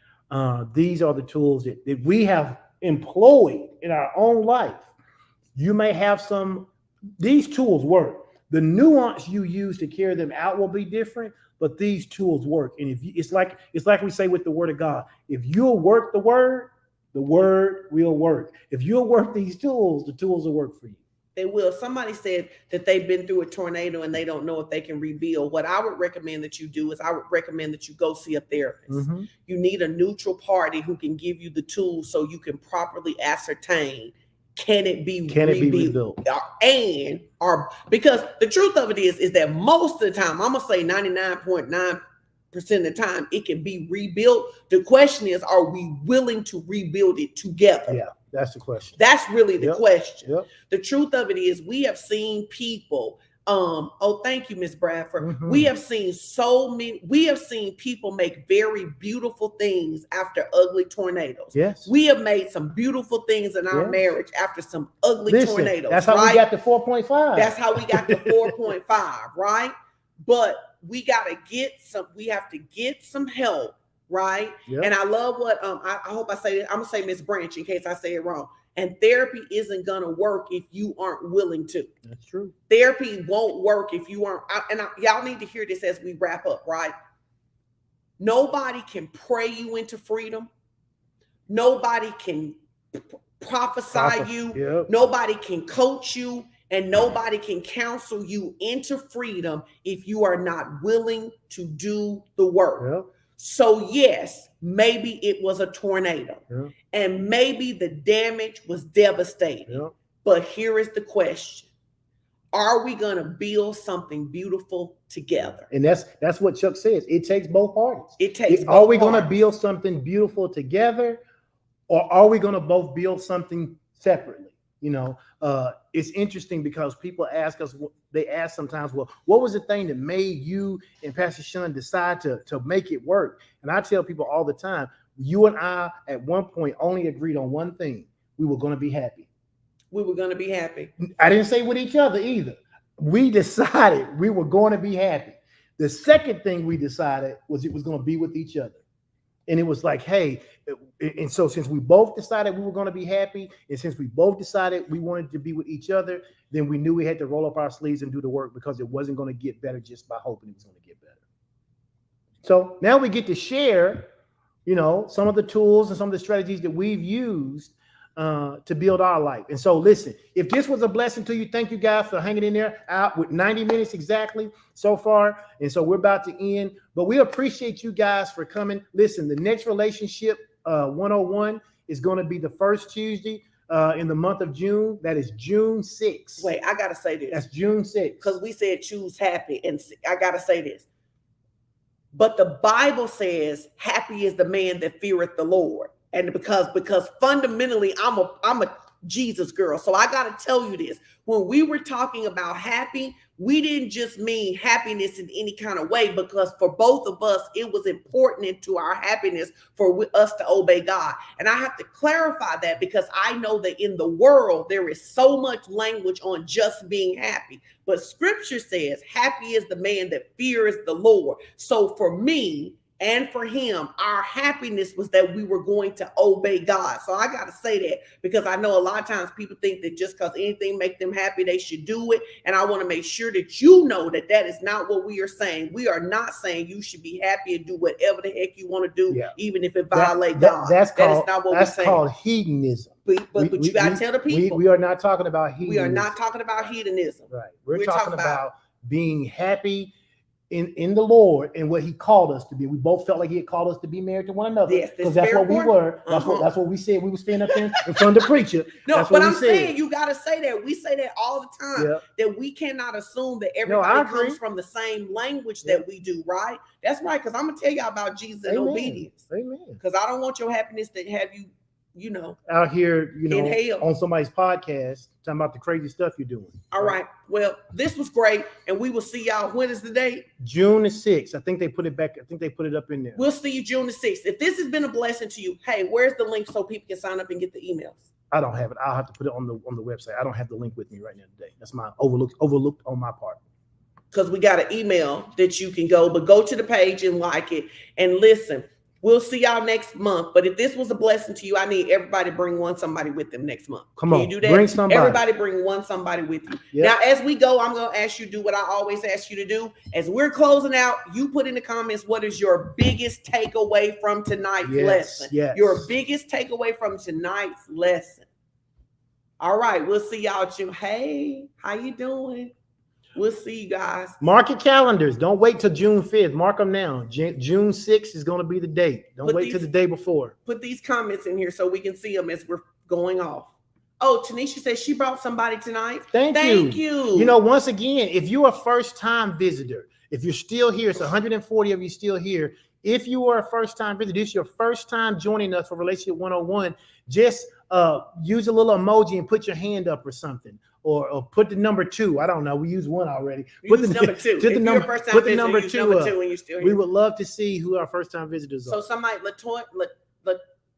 these are the tools that we have employed in our own life. You may have these tools work. The nuance you use to carry them out will be different, but these tools work. And it's like we say with the word of God, if you'll work the word will work. If you'll work these tools, the tools will work for you. They will. Somebody said that they've been through a tornado and they don't know if they can rebuild. What I would recommend that you do is I would recommend that you go see a therapist. Mhm. You need a neutral party who can give you the tools so you can properly ascertain, can it be rebuilt? Because the truth of it is that most of the time, I'm gonna say 99.9% of the time, it can be rebuilt. The question is, are we willing to rebuild it together? Yeah, that's the question. That's really the question. Yep. The truth of it is, we have seen people. Thank you, Miss Bradford. Mhm. We have seen people make very beautiful things after ugly tornadoes. Yes. We have made some beautiful things in our Yes. marriage after some ugly Listen, tornadoes. that's how we got to 4.5. That's how we got to 4.5, right? But we have to get some help, right? Yep. And I love what I hope I say it. I'm gonna say Miss Branch in case I say it wrong. And therapy isn't gonna work if you aren't willing to. That's true. Therapy won't work if you aren't. Y'all need to hear this as we wrap up, right? Nobody can pray you into freedom. Nobody can prophesy you. Yep. Nobody can coach you. And nobody can counsel you into freedom if you are not willing to do the work. Yep. So yes, maybe it was a tornado, Yep. and maybe the damage was devastating. Yep. But here is the question: are we going to build something beautiful together? And that's what Chuck says. It takes both parties. It takes. Are we both going to parties. build something beautiful together, or are we going to both build something separately? It's interesting because people ask us, they ask sometimes, well, what was the thing that made you and Pastor Sean decide to make it work? And I tell people all the time, you and I at one point only agreed on one thing: we were going to be happy. We were going to be happy. I didn't say with each other either. We decided we were going to be happy. The second thing we decided was it was going to be with each other. And it was like, hey, and so since we both decided we were going to be happy, and since we both decided we wanted to be with each other, then we knew we had to roll up our sleeves and do the work, because it wasn't going to get better just by hoping it was going to get better. So now we get to share, some of the tools and some of the strategies that we've used to build our life. And so listen, if this was a blessing to you, thank you guys for hanging in there out with 90 minutes exactly so far. And so we're about to end, but we appreciate you guys for coming. Listen, the next relationship 101 is going to be the first Tuesday in the month of June. That is June 6th. Wait, I got to say this. That's June 6th. Because we said choose happy. And I got to say this. But the Bible says, happy is the man that feareth the Lord. And because fundamentally I'm a Jesus girl. So I got to tell you this. When we were talking about happy, we didn't just mean happiness in any kind of way, because for both of us, it was important into our happiness for us to obey God. And I have to clarify that, because I know that in the world, there is so much language on just being happy. But scripture says, happy is the man that fears the Lord. So for me, and for him, our happiness was that we were going to obey God. So I got to say that, because I know a lot of times people think that just because anything make them happy, they should do it. And I want to make sure that you know that that is not what we are saying. We are not saying you should be happy and do whatever the heck you want to do, even if it violates God. That's not what we're saying. That's called hedonism. But you got to tell the people. We are not talking about hedonism. We are not talking about hedonism. Right. We're talking about being happy in the Lord and what he called us to be. We both felt like he had called us to be married to one another. Yes, because that's what we were. That's what we said. We were standing up in front of the preacher. No, but I'm saying you got to say that. We say that all the time, that we cannot assume that everybody comes from the same language that we do, right? That's right, because I'm going to tell y'all about Jesus and obedience. Amen. Because I don't want your happiness to have you, out here, in hell. on somebody's podcast, talking about the crazy stuff you're doing. All right. Well, this was great. And we will see y'all. When is the date? June the 6th. I think they put it back. I think they put it up in there. We'll see you June the 6th. If this has been a blessing to you, hey, where's the link so people can sign up and get the emails? I don't have it. I'll have to put it on the website. I don't have the link with me right now today. That's my overlooked on my part. Because we got an email that you can go, but go to the page and like it. And listen, we'll see y'all next month. But if this was a blessing to you, I need everybody to bring somebody with them next month. Come on, you do that? Bring somebody. Everybody bring somebody with you. Yep. Now, as we go, I'm going to ask you to do what I always ask you to do. As we're closing out, you put in the comments, what is your biggest takeaway from tonight's lesson? Yes. Your biggest takeaway from tonight's lesson. All right, we'll see y'all June. Hey, how you doing? We'll see you guys. Mark your calendars. Don't wait till June 5th. Mark them now. June 6th is going to be the date. Don't wait till the day before. Put these comments in here so we can see them as we're going off. Oh, Tanisha says she brought somebody tonight. Thank you. You know, once again, if you're a first-time visitor, if you're still here, it's 140 of you still here. If you are a first-time visitor, this is your first time joining us for Relationship 101, just use a little emoji and put your hand up or something. Or put the number 2. I don't know. We used 1 already. Put the number 2. Put the number 2 number 2 up. when you're still here. We would love to see who our first-time visitors are. So somebody,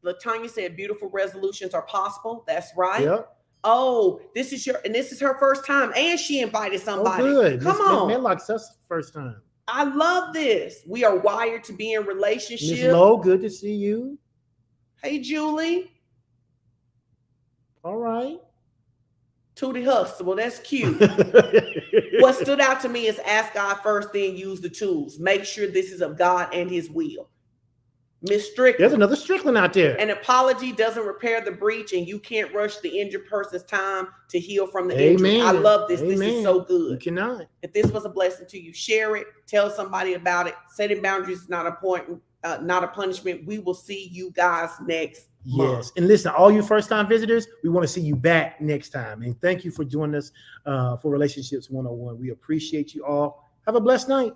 Latanya said, beautiful resolutions are possible. That's right. Yep. Oh, this is her first time, and she invited somebody. Oh, good. Come on, Medlock's first time. I love this. We are wired to be in relationship. Miss Lowe, good to see you. Hey, Julie. All right. Tootie Huxtable, that's cute. What stood out to me is ask God first, then use the tools. Make sure this is of God and His will. Miss Strickland. There's another Strickland out there. An apology doesn't repair the breach, and you can't rush the injured person's time to heal from the injury. I love this. Amen. This is so good. You cannot. If this was a blessing to you, share it. Tell somebody about it. Setting boundaries is not a point, not a punishment. We will see you guys next month. Yes. And listen, all you first-time visitors, we want to see you back next time. And thank you for joining us for Relationships 101. We appreciate you all. Have a blessed night.